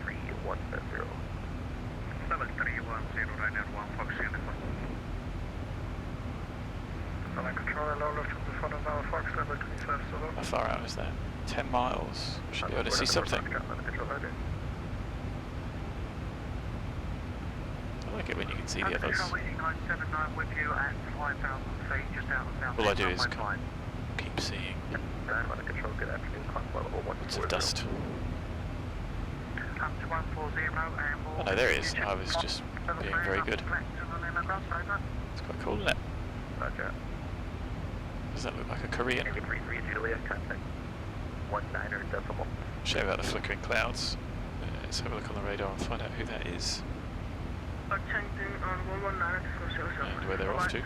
3170. Level 310, Ryanair 140. London Control, hello, left from the front of our Fox, level 2570. How far out is that? 10 miles. Should be able to see something. I like it when you can see the others. With you at 5,000 feet, just out of South. All I do is keep seeing London Control, good afternoon, climb level bits of 140. dust. Up to 140 and Oh no, there he is. I was just being very good. It's quite cool, isn't it? Roger. Does that look like a Korean? 33 Julia, contact 19 decimal. Show about the flickering clouds. Let's have a look on the radar and find out who that is and where they're off to.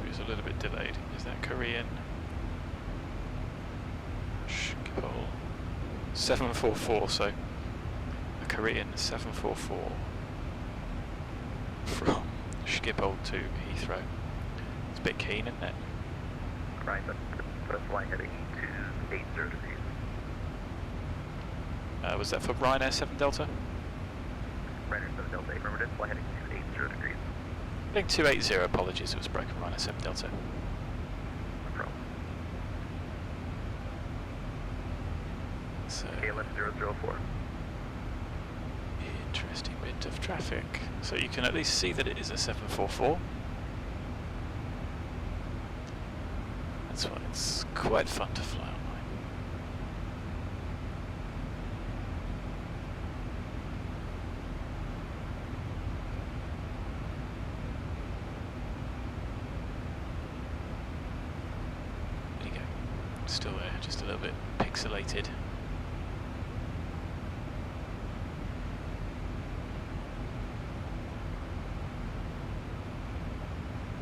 It's a little bit delayed. Is that Korean? Schiphol 744, so a Korean 744 from Schiphol to Heathrow. It's a bit keen, isn't it? Right, but put a flight heading to 80 degrees. Was that for Ryanair 7 Delta? Ryanair 7 Delta, affirmative, flight heading to 80 degrees. Link 280, apologies, it was broken. Ryanair 7 Delta. No problem. So, KLM 004. interesting bit of traffic. So you can at least see that it is a 744. That's why it's quite fun to fly online. There you go. Still there, just a little bit pixelated.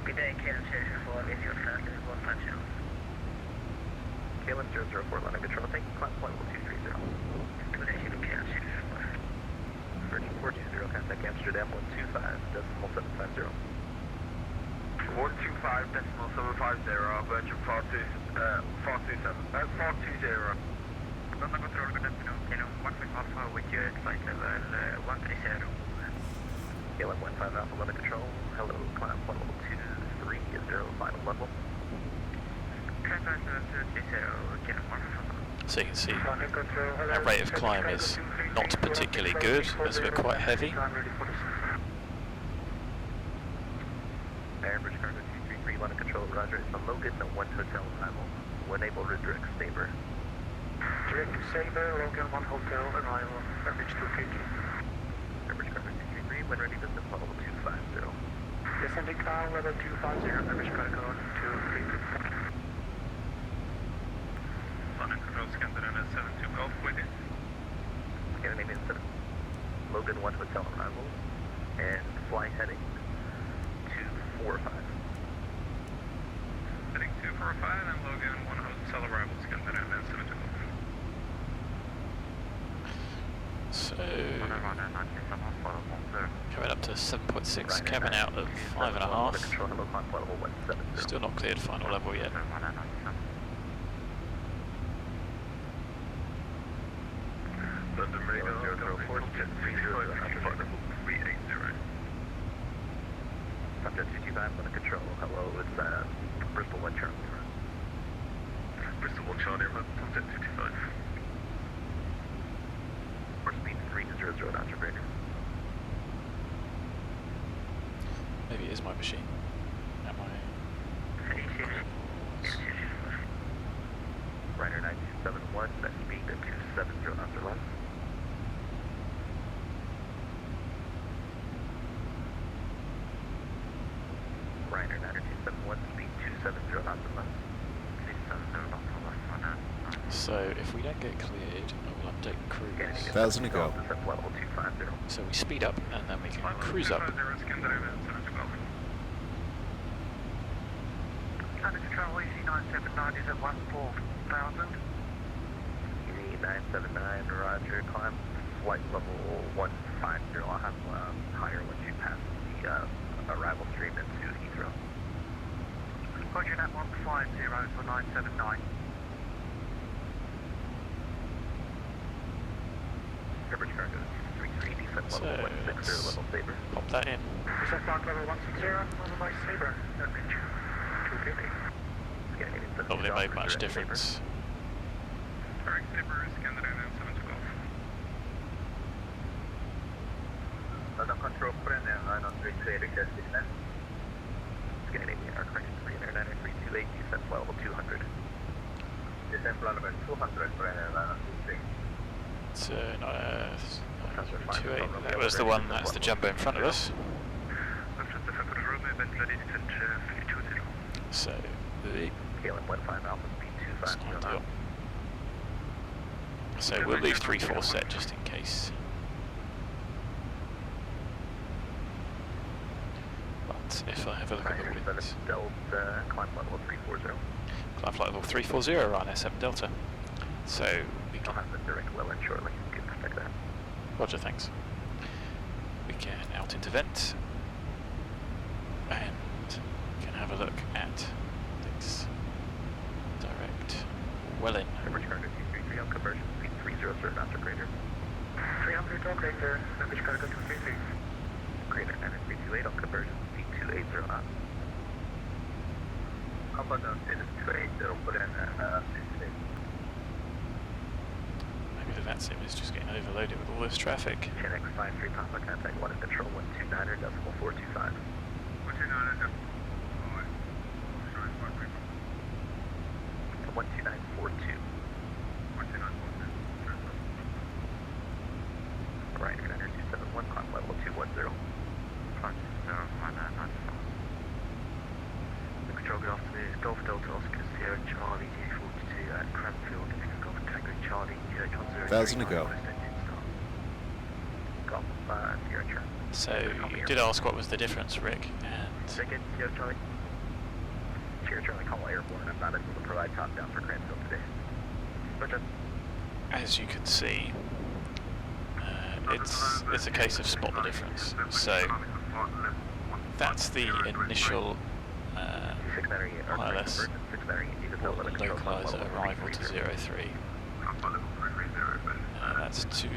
Good day, KLM 004, if you're fast, is 150. KLM 004, London Control, thank you, climb flight level 230. Good day, KLM 004. Virgin 420, contact Amsterdam 125.750. 125.750, Virgin 420. London Control, good afternoon, KLM 15 Alpha with you at flight level 130. KLM 15 Alpha, London Control, hello, climb flight level 230, final level. So you can see our rate of climb is not particularly good as we're quite heavy. Airbridge cargo 233, London Control, roger, it's a Logan, 1 hotel arrival. We're able to redirect Sabre. Direct to Sabre, Logan 1 hotel arrival, average 250. Airbridge cargo 233, when ready, business level 250. Descending cloud level 250, average cargo 250. London Control, Scandinavia 72 Golf with you. Scandinavian 7, Logan 1 hotel arrival, and flight heading 245. Heading 245 and Logan 1 hotel arrival, Scandinavia 72 Golf. So coming up to 7.6, cabin out of 5.5. Control, hello, climb flight level 170. Still not cleared final level yet. London Radio 004, jet 30, flight level 380. below, it's Bristol 1 Charlie. Bristol 1 Charlie, I'm at 225. Or speed 300 knots or greater. Maybe it is my machine. Am I? Ryder 9271, that speed at 270 knots or less. Ryder 9271, speed 270 knots or less. 270 knots or less on that. So if we don't get cleared, I will update cruise. 1,000 to go. Descent level 250. So we speed up and then we can cruise up. Canada Control EC979 is at 14,000. EC979, roger, climb flight level 150. I'll have higher once you pass the arrival stream into Heathrow. Roger that 150 for 979. Average cargo 33, descent So level 160, level Sabre. Pop that in. Descent mark level 160, level by Sabre. Pitch 250. Probably made much difference. Correct, Sabre is Canada 9712. London Control, put in 933, request descent. Scandinavian aircraft 39328, descent level 200. Descent level 200, put in 933. So, 28. That was the one, that's the jumbo in front of us. So, the KLM 15 Alpha speed 250 knots. So we'll leave 3-4 set just in case. But if I have a look at the winds, Delta, climb level 340. climb flight level 340, Ryanair 7 Delta. So we I'll can, have the direct WELIN shortly. You can expect that. Roger, thanks. We can out into vent and can have a look at this direct WELIN. Average cargo 233 on conversion speed 300 knots or greater. 300 or greater, average cargo 233. Greater 9328 on conversion speed 280 knots. Up on the 280, put in 68. Maybe the VATSIM is just getting overloaded with all this traffic. Chin X53 Papa contact 1 in control 129er decimal 425. 129 decimal 12942. 12942. Ryder 9271, climb level 210. Climb 209, Control, good afternoon. Golf Delta Oscar Sierra Charlie D42 at Cranfield. Golf Tango Charlie 1,000 to go. Golf Sierra Charlie. So you did ask what was the difference, Rick, and Second, Sierra Charlie. Sierra Charlie, call AIRBORNE. I'm not able to provide top down for Cranfield today. Roger. as you can see, it's a case of spot the difference. So that's the initial ILS localizer arrival to 03. That's to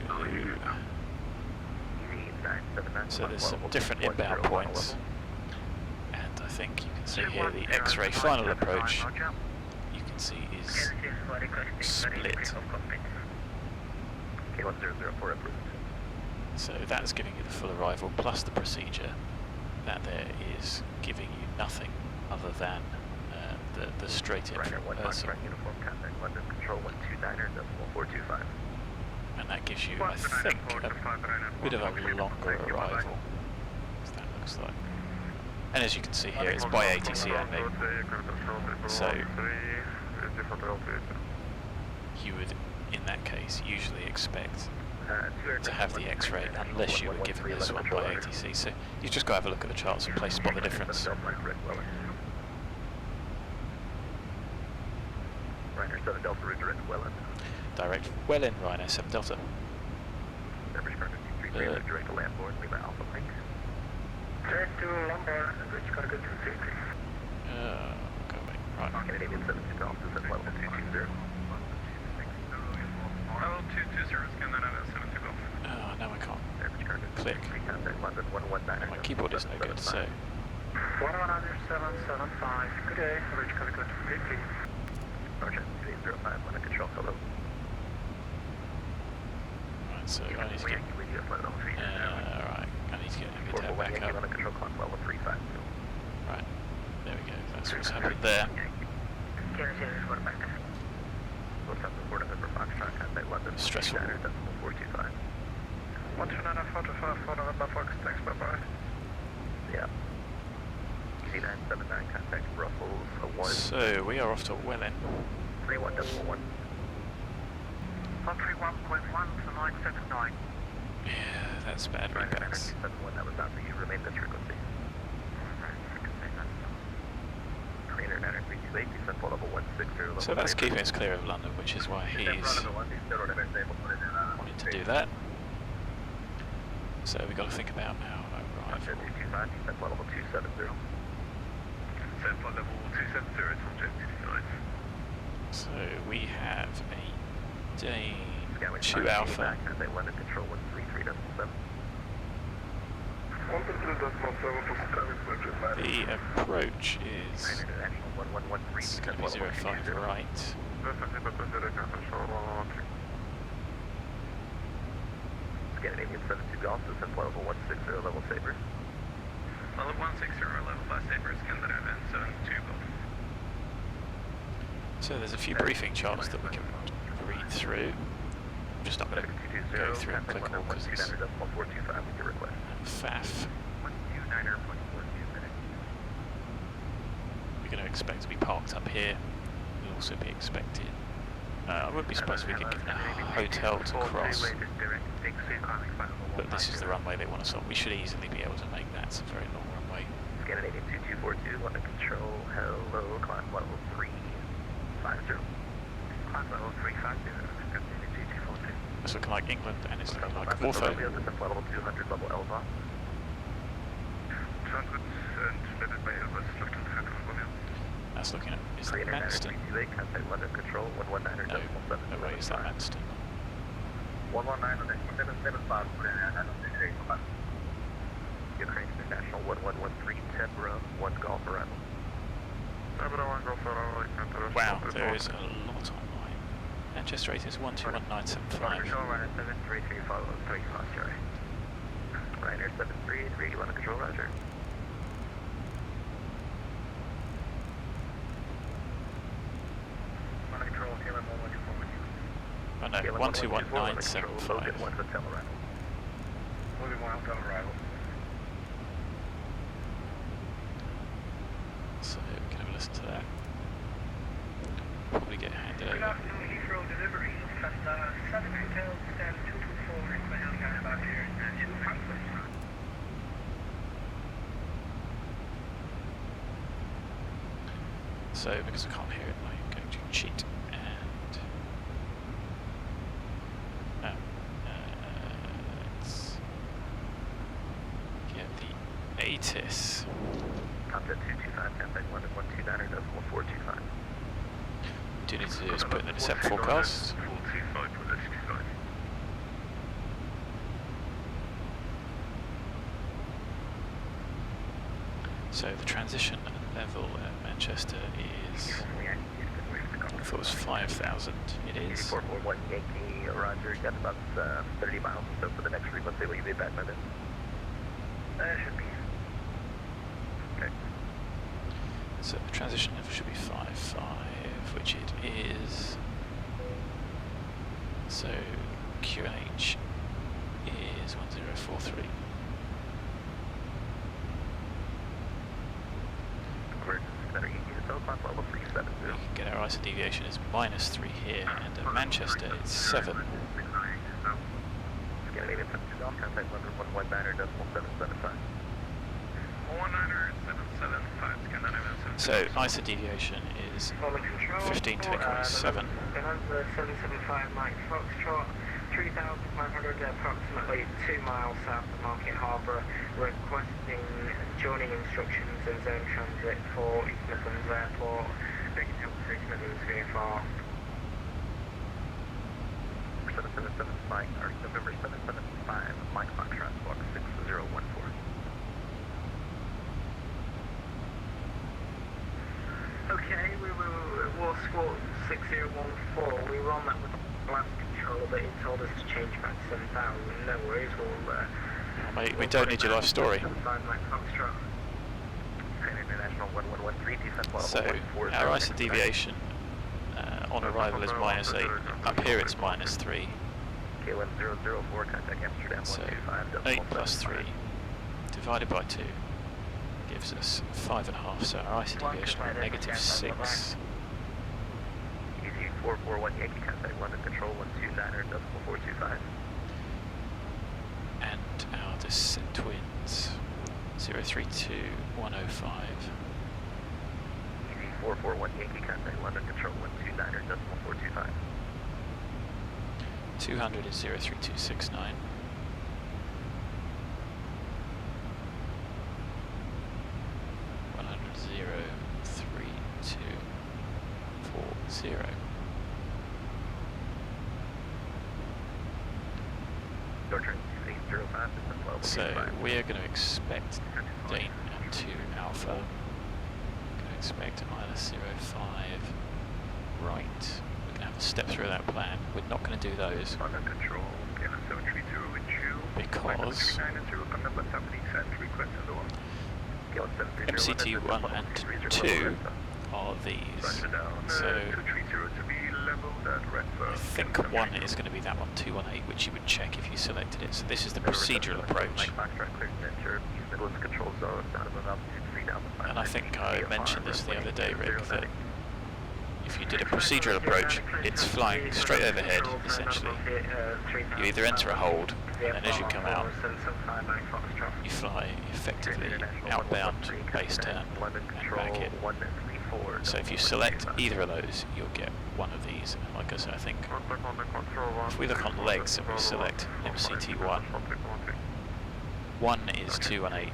so there's some different inbound points, and I think you can see here the X-ray final approach you can see is split. So that's giving you the full arrival plus the procedure. That there is giving you nothing other than the straight in from Ursa. And that gives you, I think, a bit of a longer arrival, as that looks like. And as you can see here, it's by ATC only. So you would, in that case, usually expect to have the X-ray unless you were given this one by ATC. So you've just got to have a look at the charts and spot the difference. Ryanair 7 Delta, redirect WELIN. Direct WELIN, Ryanair 7 Delta. Average cargo 233, direct to Lamborn, Lima Alpha Mike. Direct to Lombard, average cargo 233. Going right. Canadian 72 Golf, descent level 220. Level 220 is Canada 72 Golf. Oh, no, I can't. Average cargo Click. 233, contact London 119. My keyboard is no good, so 119 775. Good day. Average Calicut. Please. Roger, 2805, London Control, hello. Right, so I need to get. Alright, I need to get a bit back up. London Control, clock level 350. Right, there we go. That's what's happened there. What's up, report of Edinburgh Foxtrot, contact London. Stressful. 425. 129 for November Fox, thanks, bye-bye. Yeah. Z979, contact Brussels, 1. So we are off to WELIN. 31.1. 131.1 for 979. Yeah, that's bad Right, impacts. 71, that was not for you. Remain this frequency. Trainer 9328, descent for level 160. So that's keeping us clear of London, which is why he's wanting to do that. So we've got to think about how arrival. 225, descent for level 270. Descent for level 270, it's objective 9. So we have a Dane Scanning 2 Alpha. Contact London Control 133.7. The approach is it's going to be 05 right. Scandinavian 72 Golf, descent for level 160, level Sabre. Level 160, level 5 Sabre, Scandinavian 72 Golf. So there's a few briefing charts that we can read through. I'm just not going to go through and click all because it's faff. We're going to expect to be parked up here. We'll also be expected. I wouldn't be surprised if we get given a hotel to cross. But this is the runway they want us on. We should easily be able to make that. It's a very long runway. Scandinavian 2242, London Control, hello, climb level 350. Climb level 350, Scandinavian 2242. It's looking like England and it's looking like Level Ortho. level 200, level Elva. 200 and Leaded by Elvis, Lufthansa California. That's looking at, is that Manston? Contact London Control, 119 No, no way, is that Manston? 119 775. Ukraine International 1113 Tebra 1 Golf arrival. Wow, there is a lot online. Manchester rate is 121975. Control runner 733 follow 3 Foxtrot. Ryder 733 London Control, roger. London Control, KLM 114. Oh no, 121975. Logan 1 hotel arrival. Logan 1 hotel arrival. So we can have a listen to that. Probably get handed Good over. afternoon, Heathrow delivery. Lufthansa 7 Hotel, stand 224 in my helicopter back here, and 2 Frankfurt. So because I can't hear it, I'm going to cheat and let's get the ATIS. Contact 225, contact London 129.425. What do need to do is put in the descent forecast. 425 for the 65. So the transition level at Manchester is, I thought it was 5,000. It is. 441 Yankee, roger, got about 30 miles or so for the next frequency. Will you be back by then? Should be. Okay. So the transition level should be 5.5, which it is. So QNH is 1043. Center ED to Telecom, level 370. We can get our ISO deviation is -3 here, and at Manchester it's 7. Scandinavian 72 Golf, contact London 119.775. 119.775, Scandinavian 72. So ISO deviation is 15 to 7. Another 775 Mike Foxtrot, 3,500 approximately 2 miles south of Market Harbour, requesting joining instructions and zone transit for East Midlands Airport. Big Hill to East Midlands VFR. 777 Mike, or November 775 Mike Foxtrot, squawk 6014. Okay, we were squawk 6014. We were on that with the last controller, but he told us to change back to 7,000. No worries, Oh, mate, we don't need your life story. International 1113, descent level So, 140. our ISA deviation on arrival is -8. Up here it's -3. KLM 004, contact Amsterdam So, 125. 8 plus 3 divided by 2 gives us 5.5. So, our ISA deviation is -6. Easy 441 Yankee, contact London Control 129 or 425. And our descent winds 032-105. Easy 441 Yankee, contact London Control 129 or 425. 200 is 03269. 100 03240. Door train 2805, descent level So 25. we are going to expect Dane and 2 Alpha. Going to expect -05 right. We're going to have to step through that plan. We're not going to do those London Control, KLM 732 with you. because MCT 1 and 2 are these. So I think 1 is going to be that one, 218, which you would check if you selected it. So this is the procedural approach. And I think I mentioned this the other day, Rick, that if you did a procedural approach, it's flying straight overhead, essentially. You either enter a hold, and then as you come out, you fly effectively outbound, base turn, and back in. So if you select either of those, you'll get one of these. And like I said, I think if we look on legs and we select MCT1, 1 is 218,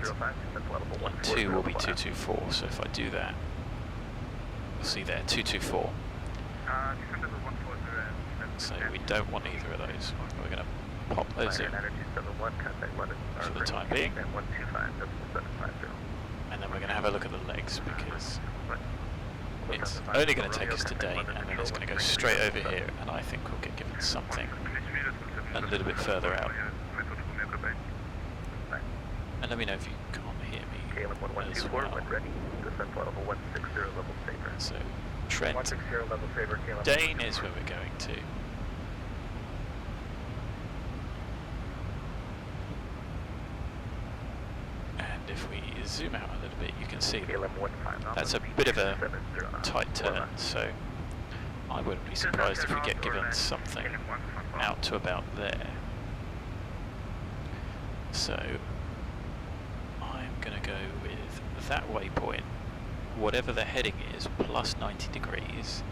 and 2 will be 224. So if I do that, you'll see there, 224. So we don't want either of those. We're going to pop those in for the time being. And then we're going to have a look at the legs because it's only going to take us to Dane and then it's going to go straight over here, and I think we'll get given something a little bit further out. And let me know if you can't hear me as well. So Trent, Dane is where we're going to. And if we zoom out a little bit, you can see that that's a bit of a tight turn, so I wouldn't be surprised if we get given something out to about there. So I'm going to go with that waypoint, whatever the heading is, plus 90 degrees,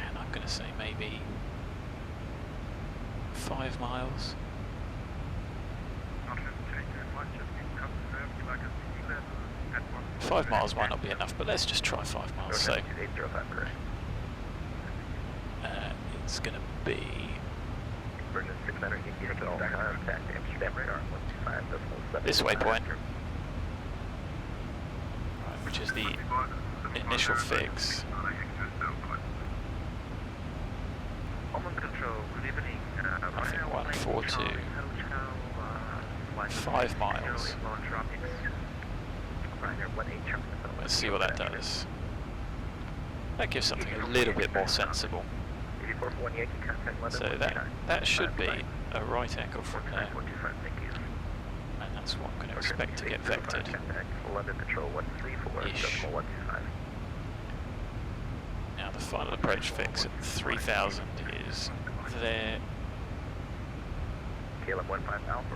and I'm going to say maybe 5 miles. 5 miles might not be enough, but let's just try 5 miles. So it's going to be this waypoint, right, which is the initial fix. I think 142, 5 miles. Let's see what that does. That gives something a little bit more sensible. So that should be a right angle from there. And that's what I'm going to expect to get vectored. Ish. Now the final approach fix at 3000 is there.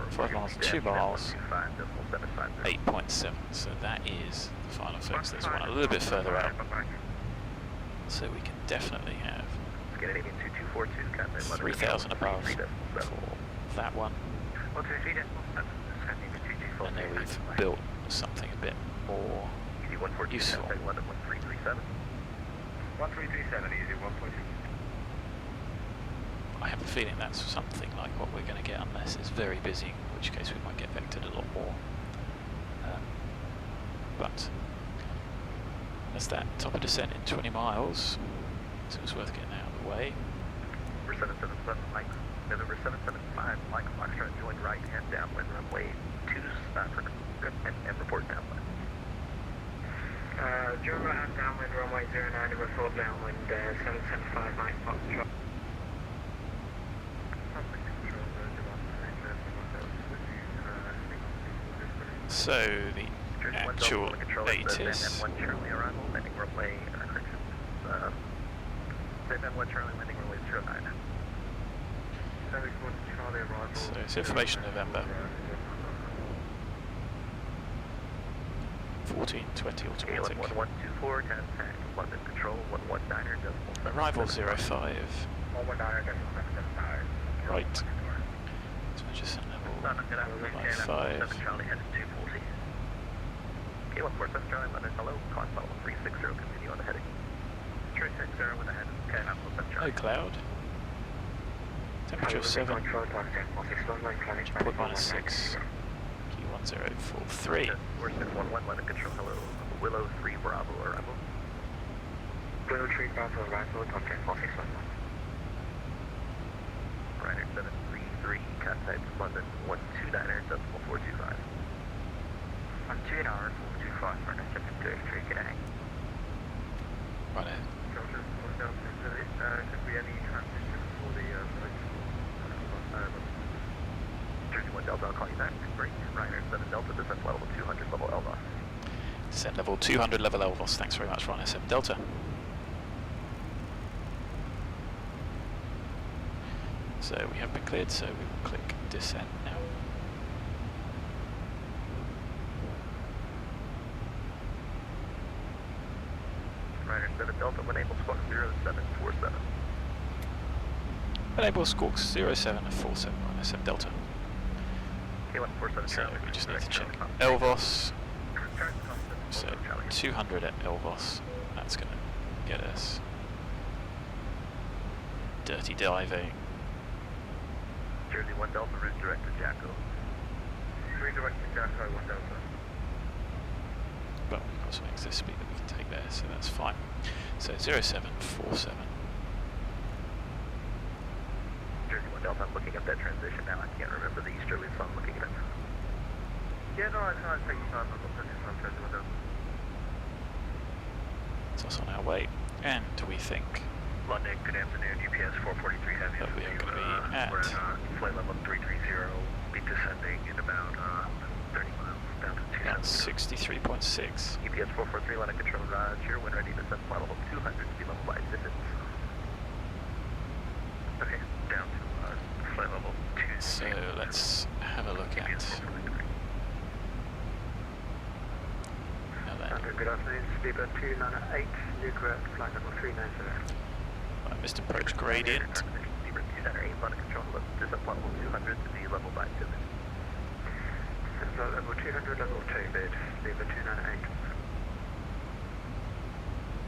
5 miles, 2 miles, 8.7. So that is the final fix. There's one a little bit further out. So we can definitely have 3000 above for that one. And then we've built something a bit more useful. 1337, easy 1.6. I have a feeling that's something like what we're going to get unless it's very busy, in which case we might get vectored a lot more. But That's that top of descent in 20 miles, so it's worth getting out of the way. Number 777 Mike, November 775 Mike Foxtrot joined right hand downwind runway 2 and report downwind. Join right hand downwind runway 09 and report downwind 775 Mike Foxtrot. So the actual latest. One Charlie arrival, landing runway, corrections. Save 1 Charlie, landing runway 09. So it's information November. 1420 automatic. 1124, contact London Control 119.7. Arrival 05. 119.775. Right. So just level 5. Charlie headed 240. K147 Charlie, London, hello, climb level 360, continue on the heading. 360 with the head, okay, Alpha 7 No Charlie. cloud. Temperature of 7. Port minus 6. Q1043. We're 611, London Control, hello, Willow 3 Bravo arrival. Willow 3 Bravo arrival, contact 4611. Ryder 733, contact London 129.425. I'm 2 an hour, 425, Ryder 733, good day. Right now. Could be any transition for the 31 Delta, I'll call you back. Great. Ryder 7 Delta, descent level 200, level Elva. Descent level 200, level Elvos. Thanks very much, Ryanair 7 Delta. So we have been cleared, so we will click descent now. Ryder 7 Delta, when able, squawk 0747. Enable squawk 0747, Ryanair 7 Delta. K147 So Charlie. we just need to check Elvos. So 200 at Elvos. That's going to get us dirty diving. Jersey 1 Delta, route direct to Jacko. redirect to Jacko 1 Delta. But we've got some exit speed that we can take there, so that's fine. So 0747. Jersey 1 Delta, I'm looking at that transition now. I can't remember the easterly, so I'm looking at it. Yeah, no, I can't take your time. I'm not taking time, Jersey 1 Delta. So that's on our way. And we think London, good afternoon, UPS 443 Heavy. that we are going to be at We're at flight level 330, be descending in about 30 miles down to 270. about 63.6. UPS 443 London Control, Roger, when ready to descend flight level 200 to be level by distance. Okay, down to flight level 2. So let's have a look at now then. Good afternoon, Speedbird 298, new correct, flight level 390. Missed approach gradient. Center 8 London Control, descend flight level 200 to be level by distance. Flight level 200, level 2 bid, Speedbird 298.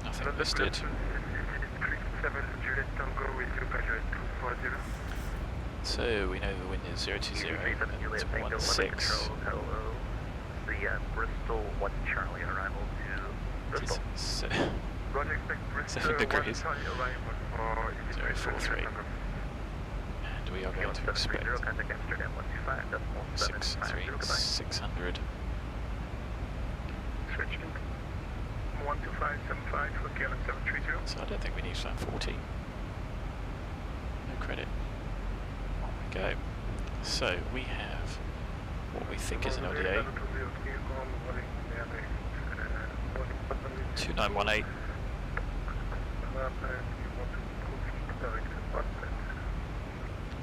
Nothing listed. 7 Juliet Tango with your pressure 240. So we know the wind is 020 and 16. Hello. The Bristol 1 Charlie arrival to Bristol. So Roger, expect Bristol 7 1 degrees. Charlie arrival for 043. And we are going to expect 600. Switching 12575 for KLM 730. So I don't think we need flight 14. No credit. On we go. So we have what we think is an LDA. 2918.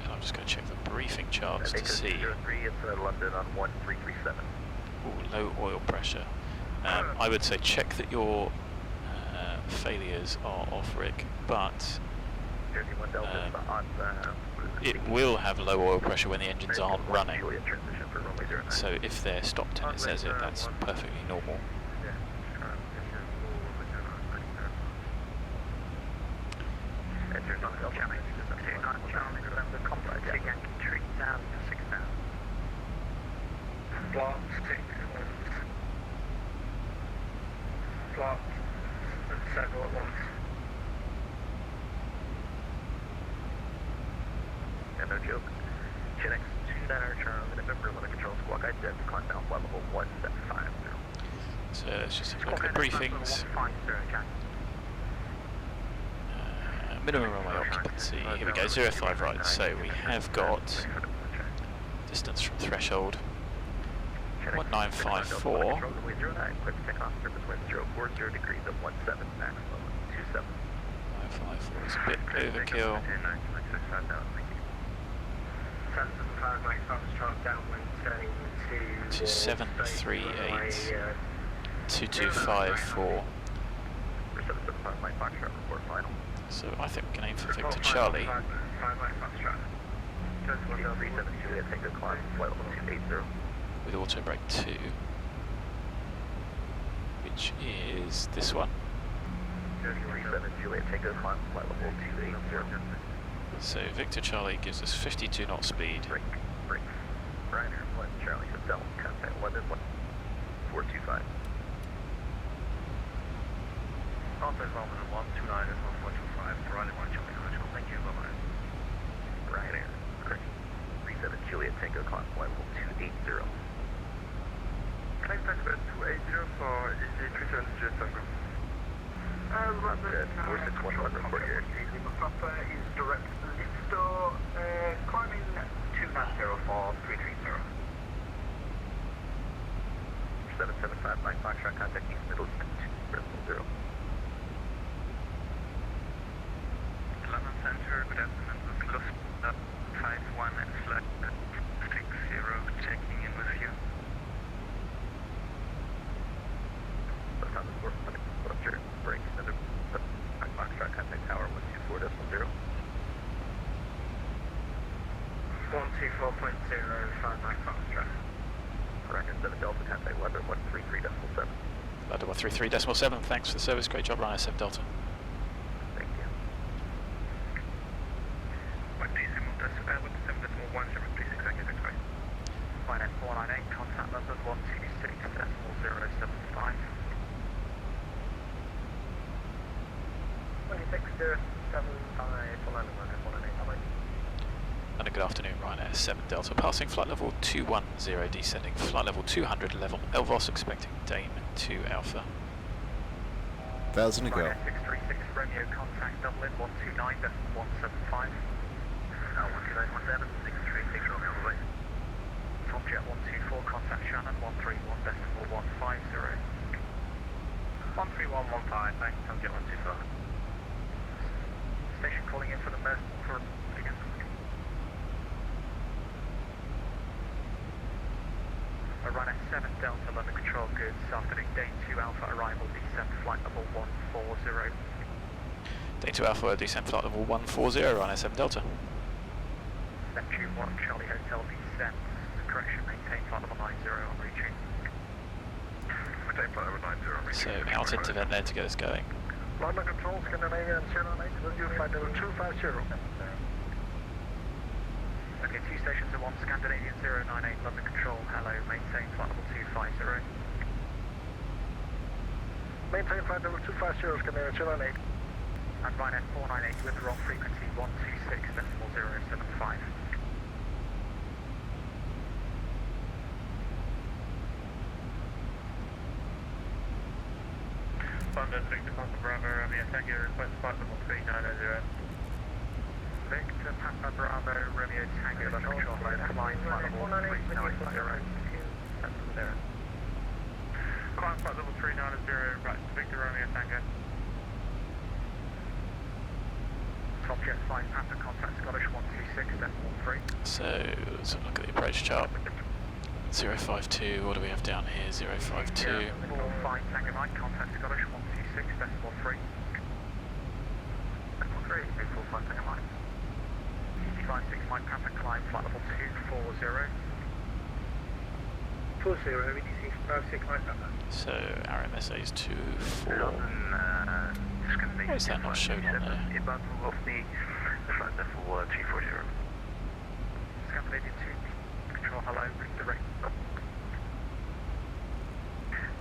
And I'm just going to check the briefing charts to see. It's London on 1337. Ooh, low oil pressure. I would say check that your failures are off rig, but it will have low oil pressure when the engines aren't running. So if they're stopped and it says it, that's perfectly normal. Plot no joke. Chinnex 29 Charles in Edinburgh, London Control Squawk IZ, climb down flight level 1750. So let's just have a look at the briefings. Minimum runway occupancy, here we go, 05 right, so we have got distance from threshold 1954. Quick takeoff, surface wind 040 degrees at 17, maximum 27. 954 is a bit overkill. 775 Mike Foxtrot downwind turning to 2738 2254. 775 Mike Foxtrot, report final. So I think we can aim for Victor Charlie. 5 Mike Foxtrot. 337 Juliet, take a climb, flight level 280. With auto brake 2, which is this one. 337 Juliet, take a climb, flight level 280. So Victor Charlie gives us 52 knot speed. Break. Ryanair 1 Charlie Hotel, contact London 1425. Contact London 129 is 1425. Ryanair 1 Charlie Hotel. Thank you. Bye bye. Ryanair, correct. 37 Juliet, take a climb, flight level 280. Claim tax bed 280 for EJ37 Juliet Tango. Good. 461 report here. Papa is direct lift door, climbing 290 for 330. 775 Mike Foxtrot, contact East Middle 200. London Center, good afternoon. This is Lufthansa 51 and flight 60 checking in with you. Lufthansa 4, put up your brakes, another Mike Foxtrot, contact Tower 124.0. 124.0, 5 Mike Foxtrot. Ryanair 7 Delta, contact Weather 133.7. Ladder 133.7, thanks for the service, great job Ryanair 7 Delta. Thank you. What decimal does with 7.10, please executive explain. Ryanair 498, contact London 126.075. 26.075 for London 498, And a good afternoon Ryanair 7 Delta, passing flight level 210, descending flight level 200, level Elvos, expecting Dame 2 Alpha. 1,000 to go. Ryanair 636 Romeo, contact Dublin 129.175. 129.17, 636 Romeo, away. Tomjet 124, contact Shannon 131.150. 13115, thanks, Tomjet 124. Station calling in for the Mercy for again. Ryanair 7 Delta, London Control, good afternoon, Dane 2 Alpha, arrival, descent, flight level 140. Dane 2 Alpha, descent flight level 140, Ryanair 7 Delta. Neptune 1 Charlie Hotel, descent, correction, maintain flight level 90 on reaching. Maintain flight level 90 on reaching. So out into vent there to get us going. London Control, Scandinavian 09, will you flight level 250? Okay, 2 stations at 1, Scandinavian 098, London Control, hello, maintain flight level 250. Maintain flight level 250, Scandinavian 098. And Ryanair 498 with wrong frequency 126.075. London, Victor Papa Bravo, Romeo Tango, request flight level 390. Victor Papa Bravo, Romeo Tango, London Control, climb flight level 390. Climb flight level 390, right, Victor Romeo Tango. Tomjet 5 Papa, contact Scottish 126.13. So let's have a look at the approach chart. 052, what do we have down here? 052. 45 Tango Mike, contact Scottish 126.13. 45 Tango Mike. 56 Mike Papa, climb flight level 240. 40, VDC 56 Mike Papa. So our MSA is 24. Scandinavian Why is that not shown on there? Inbound move off the flight level 340. Scandinavian 2 Control, hello, direct.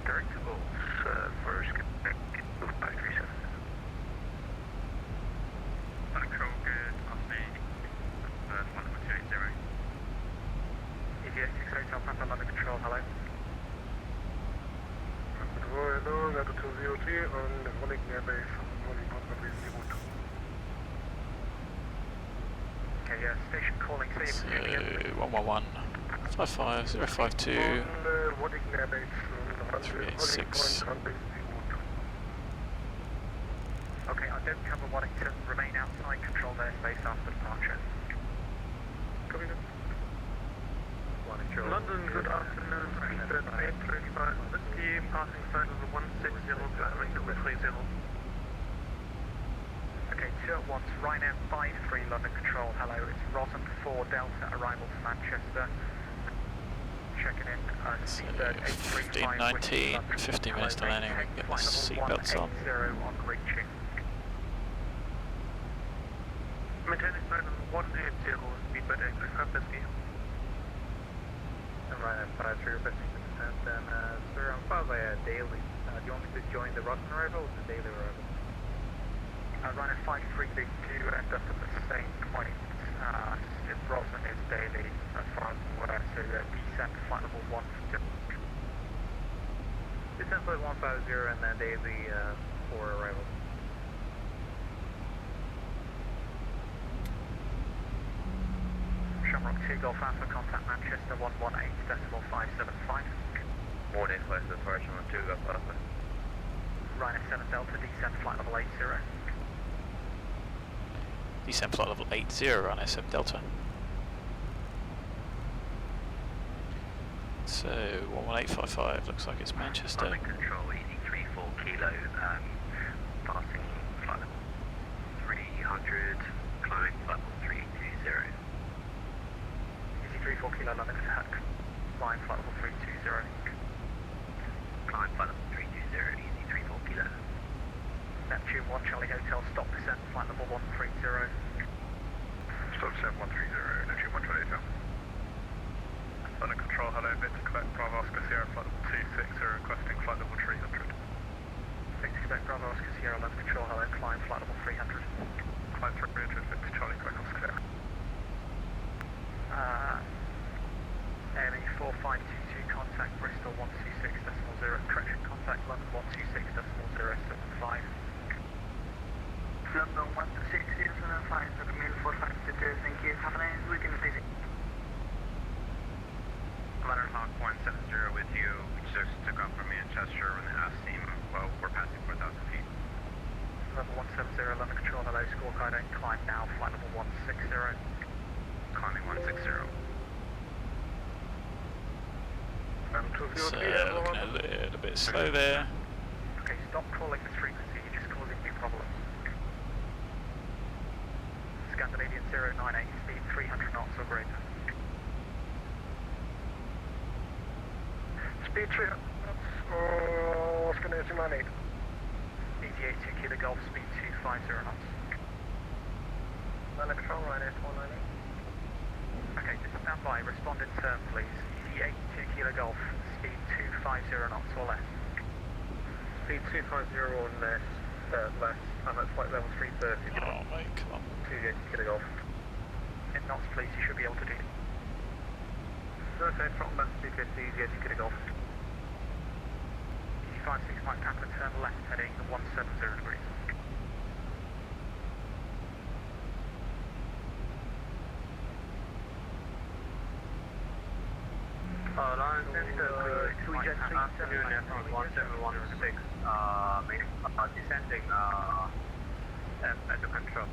Direct to goals for Scandinavian move by 37. Control, good afternoon. One station calling, say So it again. 111 55 052 Wadding airbase, 386. Okay, I don't cover Waddington. Remain outside controlled airspace after departure. Copy that. London, good afternoon. Speedbird 835 on the team, passing side of the 160, climbing to 30. Okay, 2 at once, Ryanair 53 London Control, hello, it's Rotten 4 Delta, arrival to Manchester. Checking in, Speedbird 835. 15:19, 15 minutes to landing, we can get the seatbelts on. On reaching. Maintain this side of the 180, Speedbird 835, let's be. Ryanair 53 requesting descent, and sir, I'm followed by a daily. Do you want me to join the Rotten arrival or the daily arrival? Ryanair 53 big 2 end up at the same point. If Rotten is daily, as far as I'm aware, so descent flight level 1. Descent flight 150 and then daily for arrival. Shamrock 2 Golf Alpha, contact Manchester 118.575. Morning, flight departure on 2 Golf Alpha. Ryanair 7 Delta, descent flight level 80. Descent flight level 80 on SM Delta. So 11855 looks like it's Manchester. London Control, ED34 Kilo, passing flight level 300, climbing flight level 320. EC34 Kilo London attack, flying flight level 320. Climb flight level 320, ED34 Kilo. Neptune 1 Charlie Hotel, stop descent, flight level 130. Stop descent 130, Neptune 1 Charlie Hotel. London Control, hello, Victor Quebec, Bravo Oscar Sierra, flight level 260, requesting flight level 300. Victor Quebec, Bravo Oscar Sierra, London Control, hello, climb flight level 300. Climb 300, Victor Charlie Quebec Oscar Sierra. AME 4522, contact Bristol 126.0, correction, contact London 126.075. London 126.075, the mail 4522, thank you. Have a nice weekend, please. Ladder Hawk 170 with you, just took off from Manchester when the ABNED, well, we're passing 4,000 feet. Level 170, London Control, hello, scorecard, don't climb now, flight level 160. Climbing 160. So looking a little bit slow there. Okay, stop calling this frequency, you're just causing me problems. Scandinavian 098, speed 300 knots or greater. Speed 300 knots or Scandinavian 098. ETA 2 Kilo Golf, speed 250 knots. London Control, Ryanair 498. Okay, just stand by, respond in turn please. ETA 2 Kilo Golf, speed 250 knots or less. Speed 250 or less, I'm at flight level 330. Oh mate, come on. 2 Kilo Golf. In knots please, you should be able to do. Okay, throttle left 250, 2 Kilo Golf. EC56 Mike Papa, turn left heading 170 degrees. Afternoon, F1 1716, descending at the control.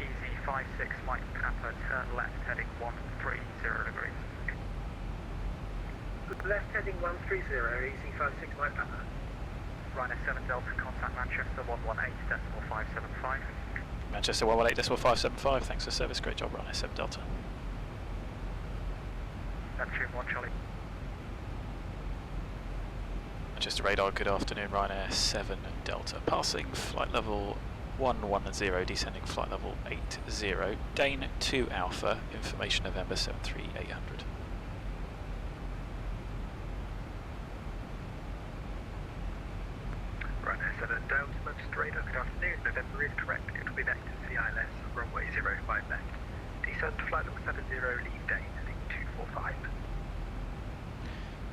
EZ56 Mike Papa, turn left heading 130 degrees. Left heading 130, EZ56 Mike Papa. Ryanair 7 Delta, contact Manchester 118.575. Manchester 118.575, thanks for service, great job Ryanair 7 Delta. Neptune 1 Charlie. Manchester radar, good afternoon, Ryanair 7 Delta. Passing flight level 110, descending flight level 80. Dane 2 Alpha, information November 73800. Ryanair 7 Delta, Manchester radar, good afternoon. November is correct, it will be back to CILS, runway 05 left. Descend flight level 70, leave Dane. 245.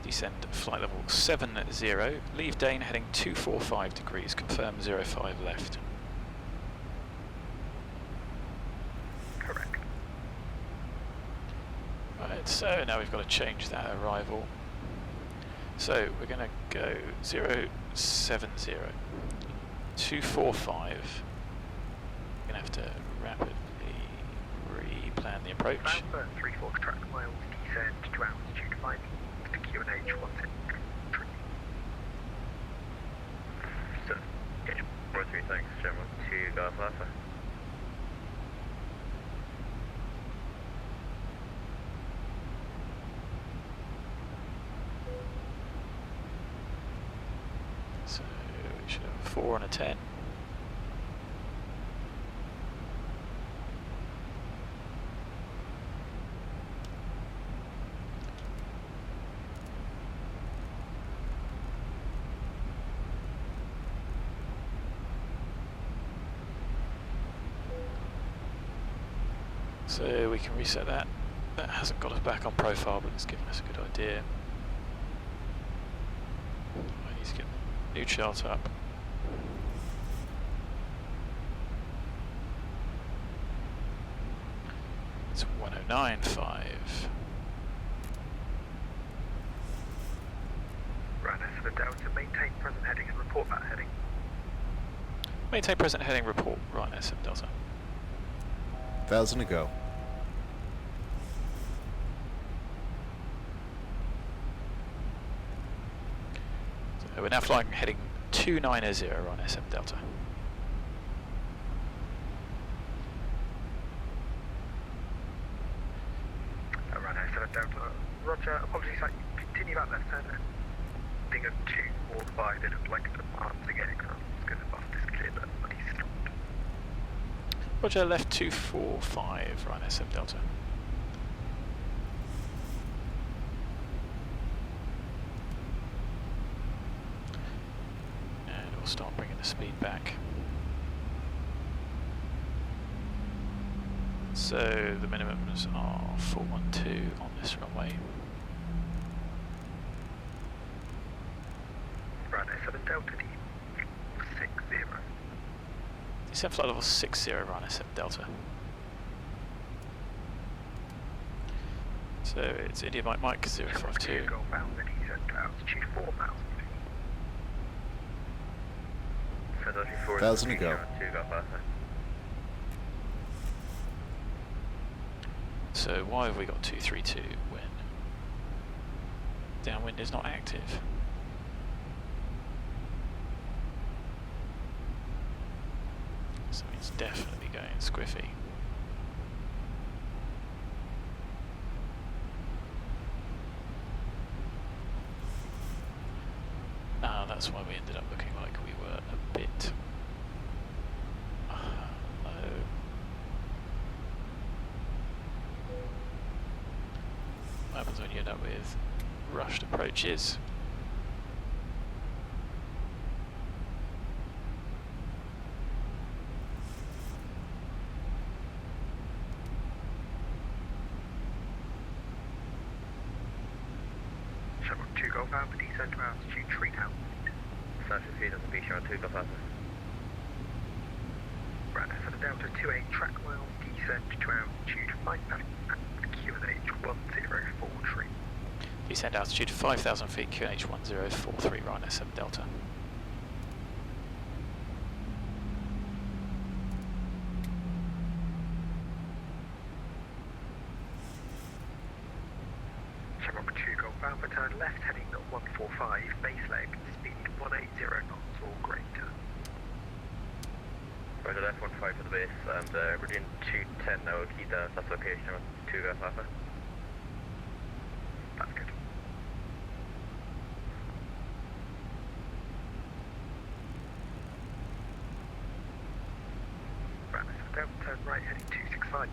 Descend flight level 70, leave Dane heading 245 degrees, confirm 05 left. Right, so now we've got to change that arrival. So we're going to go 070 245. We're going to have to rapidly replan the approach. Transfer 34 track miles, descend to altitude 5 to QNH 163. So, gauge 43, thanks, General 2 Golf Alpha. So we should have a 4 and a 10. So we can reset that. That hasn't got us back on profile, but it's given us a good idea. I need to get the new chart up. It's 1095. Runner for the Delta, maintain present heading and report that heading. Maintain present heading, report right SM Delta. 1,000 to go. So we're now flying heading 290 on SM Delta. Runner for the Delta, roger, apologies, I continue that left turn. Thing of 245, it looked like an advancing aircraft. It's going to bust this clear that, but he's stopped. Roger, left 245, right SM Delta. And we'll start bringing the speed back. So the minimums are 412 on this runway. Runner for the Delta, D 60. Descent flight level 60, run SM Delta. So it's India Mike Mike 052. Golf bound, then he's at altitude 4,000 feet. Philadelphia 4 1,000 to go. 2 Golf Alpha. So why have we got 232 when downwind is not active? So it's definitely going squiffy. Ah, that's why we ended up looking like we were a bit low. What happens when you end up with rushed approaches? Chevron 2 Golf Alpha, descend to altitude 3,000 feet. Station feed on the beach on 2 Golf Alpha. Runner for the Delta 28 track miles, descend to altitude 5,000 at QNH 1043. Descend altitude 5,000 feet, QNH 1043, right SM Delta. Chevron 2 Golf Alpha, turn left heading at 145, base leg, speed 180 knots or greater. Roger, left 15 for the base, and we're doing 210 now, we'll keep the last location on 2 Golf Alpha. That's good. Runner for the Delta, turn right heading 265.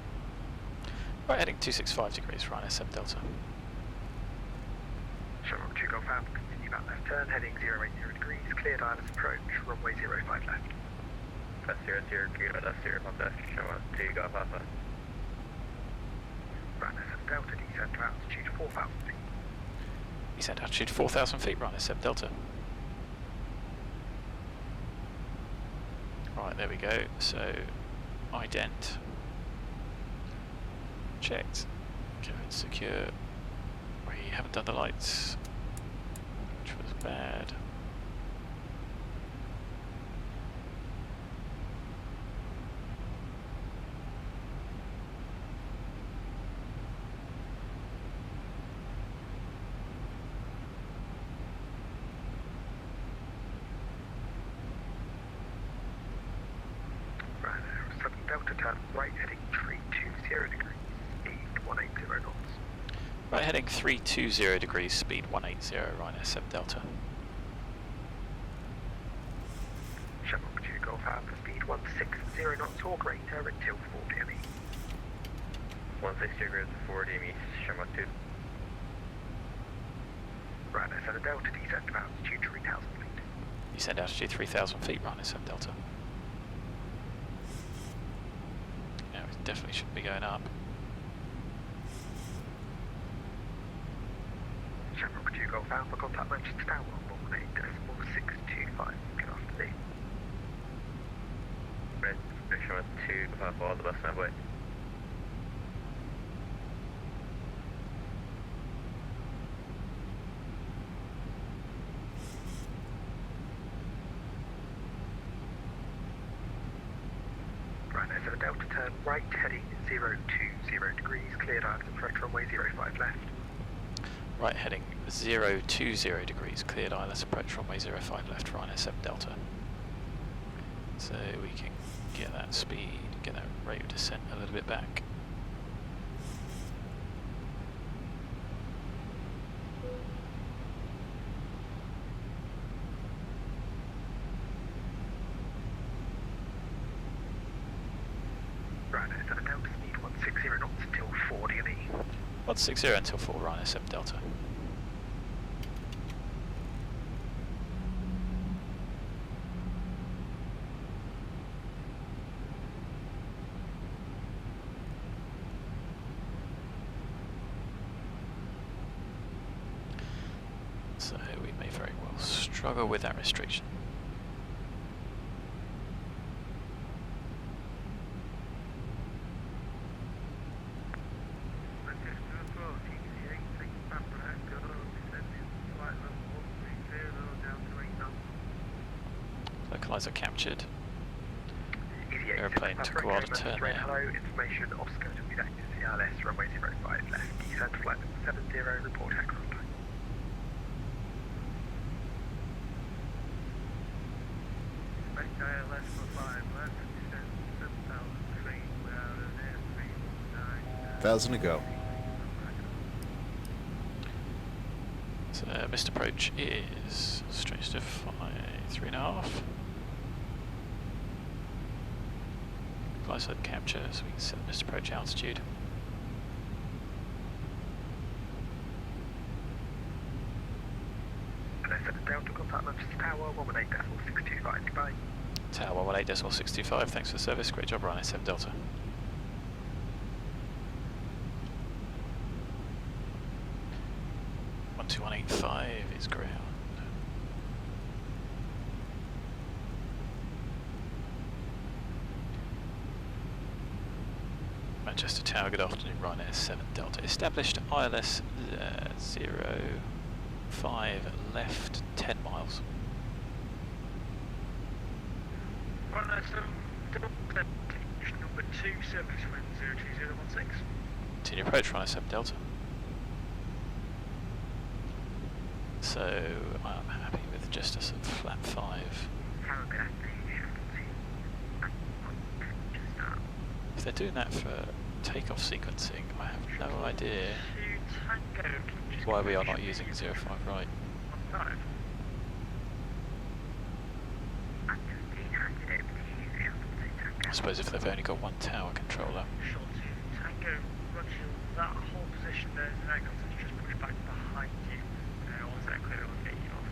Right, heading 265 degrees, right SM Delta. Chevron 2 Golf Alpha, continue that left turn, heading 080 degrees, cleared islands approach, runway 05 left. Left 0, clear left 0, left, Chevron 2 Golf Alpha. Runner for the Delta, descend to altitude 4,000 feet. Descent altitude 4,000 feet, right SM Delta. Right, there we go. So, ident. Checked. Code secure. We haven't done the lights, which was bad. Delta turn right heading 320 degrees, speed 180 knots. Right heading 320 degrees, speed 180, Ryanair 7 Delta. Shamrock 2 Golf Alpha, speed 160 knots or greater until 40 ME. 160 degrees 40 meters, Shamrock 2. Ryanair 7 Delta, descent to altitude 3,000 feet. Descend altitude 3,000 feet, Ryanair 7 Delta. Now it definitely shouldn't be going up. Shamrock 2 Golf Alpha, contact Manchester Tower 118.625, good afternoon. Red, Shamrock 2 Golf Alpha, all the best, my boy. Ryanair 7 Delta, turn right heading 020 degrees, cleared eyes approach runway 05 left. Right heading 020 degrees, cleared ILS approach runway 05 left, Ryanair 7 Delta. So we can get that speed, get that rate of descent a little bit back. Ryanair 7 Delta, speed 160 knots until 40 ME. 160 until 4, Ryanair 7 Delta. So we may very well struggle with that restriction. Localizer captured. Airplane to go on and turn there. Hello, information off schedule with active CLS, runway 05 left, descent flight level 70, report aircraft. ILS for 5 left, descent 7,000 feet, we're out of there, 319. 1,000 to go. So missed approach is stretch to 3.5. Glide capture, so we can set the missed approach altitude. And I set down to contact Manchester Tower 118.625, goodbye. Tower 118.625, thanks for the service, great job Ryanair 7 Delta. One 2185 is ground. Manchester Tower, good afternoon, Ryanair 7 Delta. Established ILS 05 left 10 miles. Ryanair 7 Delta, number 2, service wind 02016. Continue approach, Ryanair 7 Delta. So I'm happy with just a sort of flat 5. If they're doing that for takeoff sequencing, I have no idea why we are not using 05 right. I suppose if they've only got one tower controller. Tango, Roger, that whole position there is an aircraft that's just pushed back behind you. Once that clear, it'll get you off.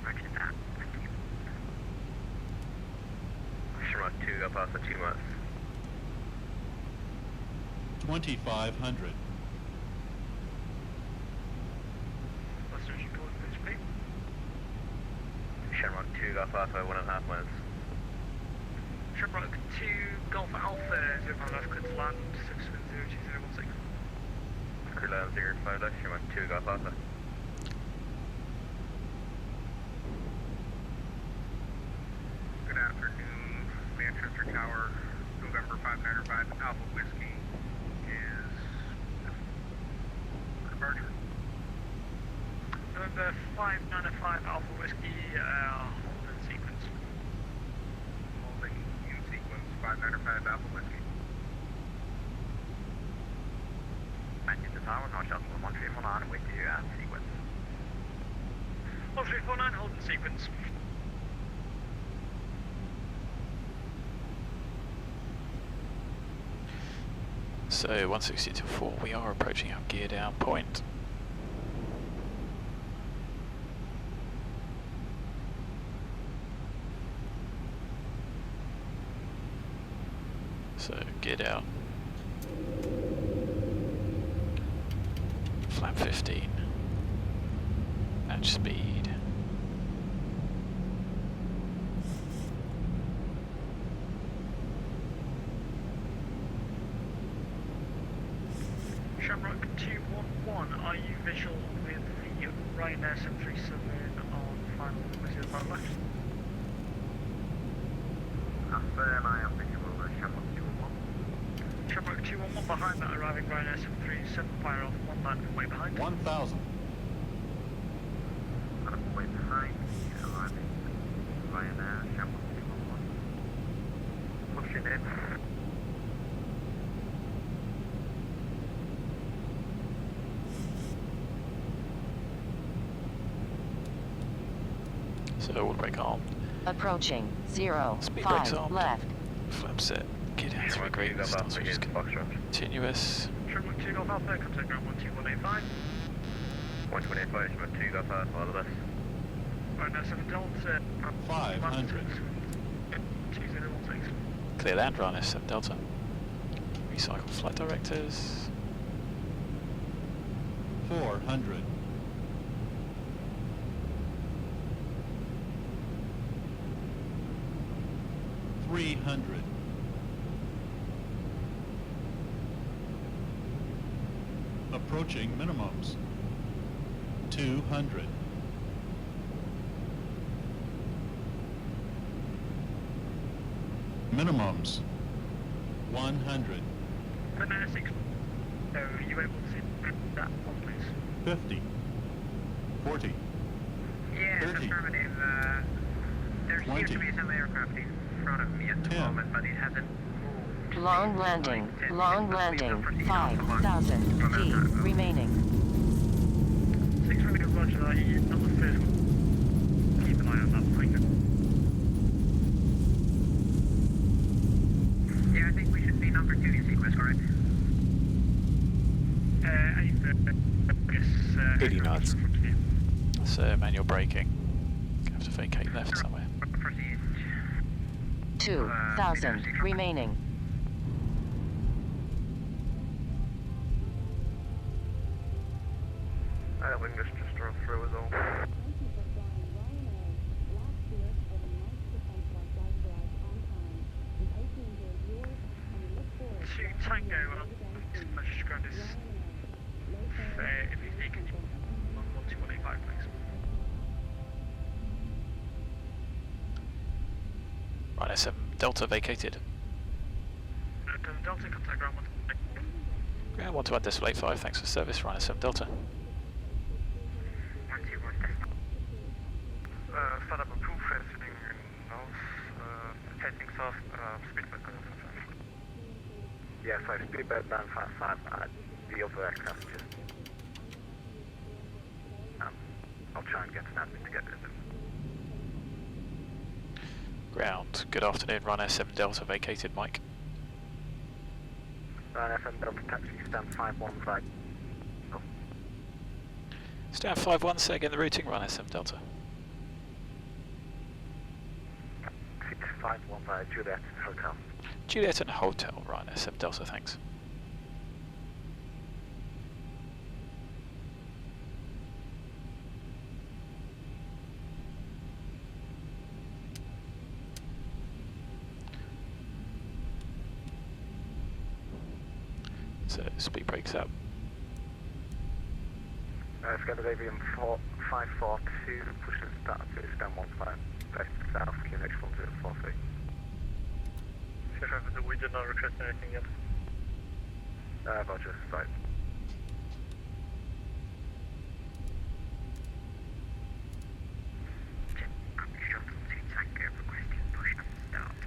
Roger that, thank you. Shamrock 2 Golf Alpha 2 miles. 2,500. What's the report for this speed? Shamrock 2 Golf Alpha 1.5 miles. Shamrock 2 Golf Alpha 05 left, clear to land, 62016. Level 05 left, you want 2 Golf Alpha. Good afternoon, Manchester Tower, November 595 Alpha Whiskey is departure. November 595 Alpha Whiskey, hold in sequence. Holding in sequence, 595 Alpha Whiskey. Manchester Tower, North Shuttle 1349, with you at sequence. 1349, hold in sequence. So 160 to 4, we are approaching our gear down point. So gear down. Flap 15. Match speed. Shamrock 211, are you visual with the Ryanair 737 on final 05 left? Affirm, I am visual with Shamrock 211. Shamrock 211 behind that arriving Ryanair 737, fire off one man from way behind. 1,000. On a way behind, arriving Ryanair, Shamrock 211. Pushing in. So all brake arm. Approaching. 0, Speed brakes 5 armed. left. Flap set. Gear down 3 great. Starts with just continuous. Shamrock 2 Golf Alpha, contact ground 12185. 125, Shamrock 2 Golf Alpha, all the best. Ryanair 7 Delta. 500. 2016. Clear land, Ryanair 7 Delta. Recycle flight directors. 400. 300. Approaching minimums. 200. Minimums. 100. Ryanair 6. So are you able to see that one, please? 50. 40. Yes, 30. affirmative. There seems 20. to be some aircraft in front of me at the 10. moment, but it hasn't moved. Long landing. Long landing. 5,000 feet remaining. 6 millimeter Roger, not the first one. Keep an eye on that point. Yeah, I think we should be number 2 in sequence, correct? Yes, 80 knots. So manual braking. Have to vacate left somewhere. Proceed. 2,000 remaining. English just drove through as all. To Tango, Manchester ground is if you think on 12185, please. Ryanair 7 Delta vacated. Delta, contact ground 1. Ground 121 decimal 85, thanks for service, Ryanair 7 Delta. 121. Start up approved, sitting nose, heading south, speed back on. Yeah, so speed back down 55, the other aircraft just. I'll try and get an admin to get rid of them. Ground, good afternoon, Ryanair 7 Delta vacated, Mike. Ryanair 7 Delta taxi, stand 515. Stand 5-1, say again the routing, Ryanair 7 Delta. 515 Juliet Hotel. Juliet and Hotel, Ryanair 7 Delta, thanks. So speed brakes up. Scandinavian 542, pushing start to stand 15, best south, QNH 1043. Sure, we did not request anything yet. Roger, right. Shuttle to Tango requesting push and start.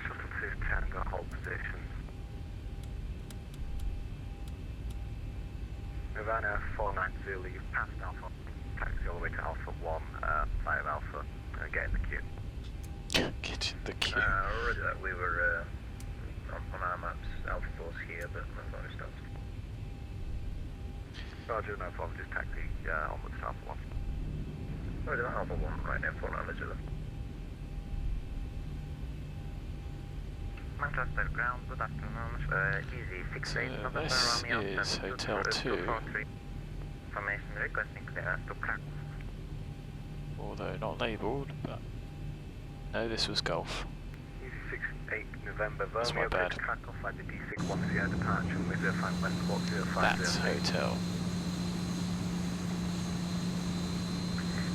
Shuttle to Tango, hold position. Havana 490, you've passed Alpha, taxi all the way to Alpha 1, 5 Alpha, get in the queue. Get in the queue. Roger that, we were on our maps, Alpha 4's here, but no stops. Roger, no problem, just taxi onwards to Alpha 1. Roger that, Alpha 1, right now, 490. Manchester ground, good afternoon, easy 68 So November, this Romeo, is Hotel 2, information requesting clearance to Krakow. although not labelled, but no, this was Golf. Easy 68 November, That's my Romeo, bad. to Krakow, flight to D610 departure with 05 West Walk 05. That's Hotel.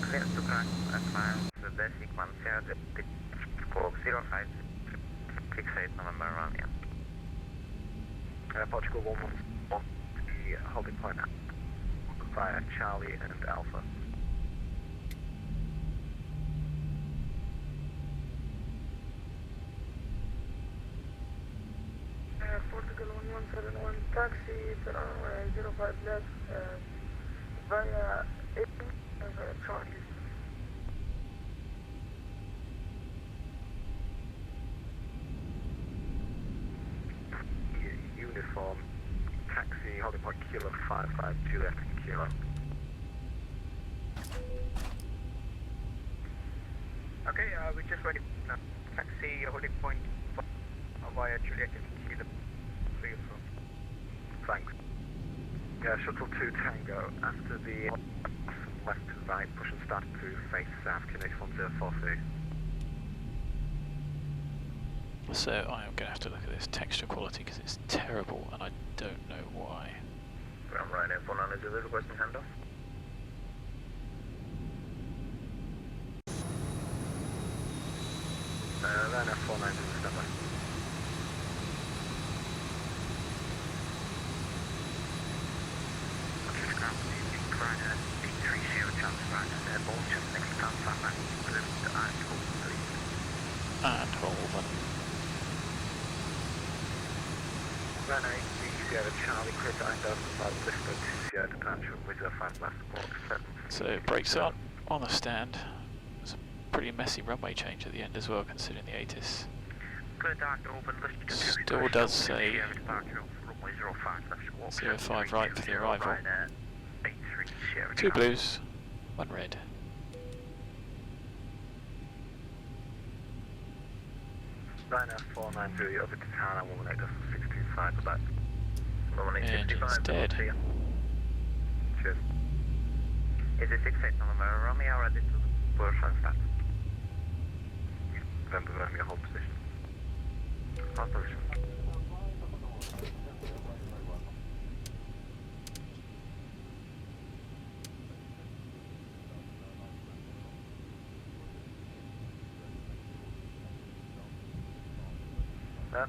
Clearance to Krakow, advance, the D610, squawk 05. 68 November, Romeo. Portugal 111, the holding point via Charlie and Alpha. Portugal 1171 taxi to 05 left via Charlie. Uniform, taxi, holding point Kilo 55, Juliet and Kilo. Okay, we're just ready now. Taxi, holding point via Juliet and Kilo. 3 or 4. Thanks. Shuttle 2 Tango, after the left to right, push and start to face south, QNH 1043. So I am going to have to look at this texture quality because it's terrible and I don't know why. Ground right in 490, requesting handoff. Ryanair 490, standby. Ryanair 830 Callsign, airborne just next to Callsign, delivered to Eindhoven, please. Eindhoven. Ryanair 8 Sierra Charlie, clear to Eindhoven, about Bristol to Sierra departure with 05 last walk 7. So brakes on the stand. It's a pretty messy runway change at the end as well, considering the ATIS. Still does say 05 right for the arrival. 2 blues, 1 red. Ryanair 490, over to town, 118.625, back. Engine's dead. Cheers. Is it 68 November Romeo ready to push and start? November Romeo, hold position. Hold position.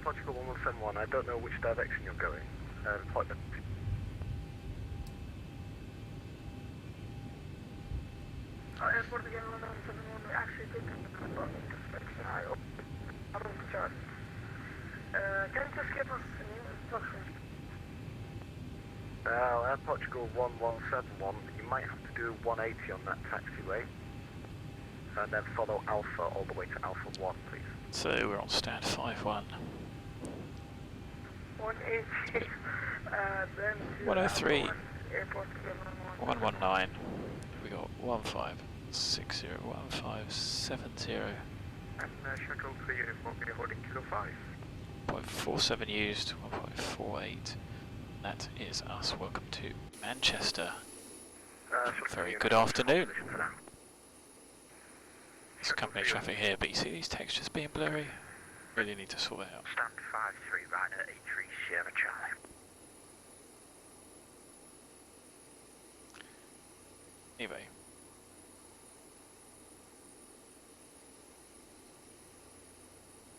Portugal 1171, I don't know which direction you're going. Point them. Airport again 1171, we actually did inspection. I opened the chart. Can you just give us new instructions? Air Portugal 1171, you might have to do 180 on that taxiway. And then follow Alpha all the way to Alpha 1, please. So we're on stand 5-1. 180, then to 103. Airport again 119. We got 1560, 1570. And shuttle 3 you're holding Kilo 5. 0.47 used, 1.48. That is us. Welcome to Manchester. Very good afternoon. It's company traffic here, but you see these textures being blurry? Really need to sort that out. Stand 53, Ryanair 83 Sierra Charlie. Anyway.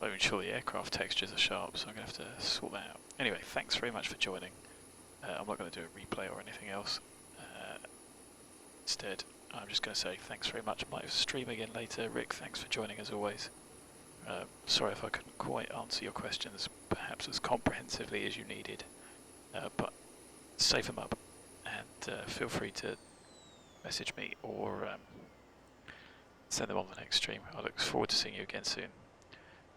I'm not even sure the aircraft textures are sharp, so I'm going to have to sort that out. Anyway, thanks very much for joining. I'm not going to do a replay or anything else. Instead, I'm just going to say thanks very much. I might stream again later. Rick, thanks for joining as always. Sorry if I couldn't quite answer your questions perhaps as comprehensively as you needed, but save them up and feel free to message me or send them on the next stream. I look forward to seeing you again soon.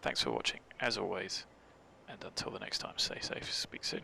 Thanks for watching, as always, and until the next time, stay safe, speak soon.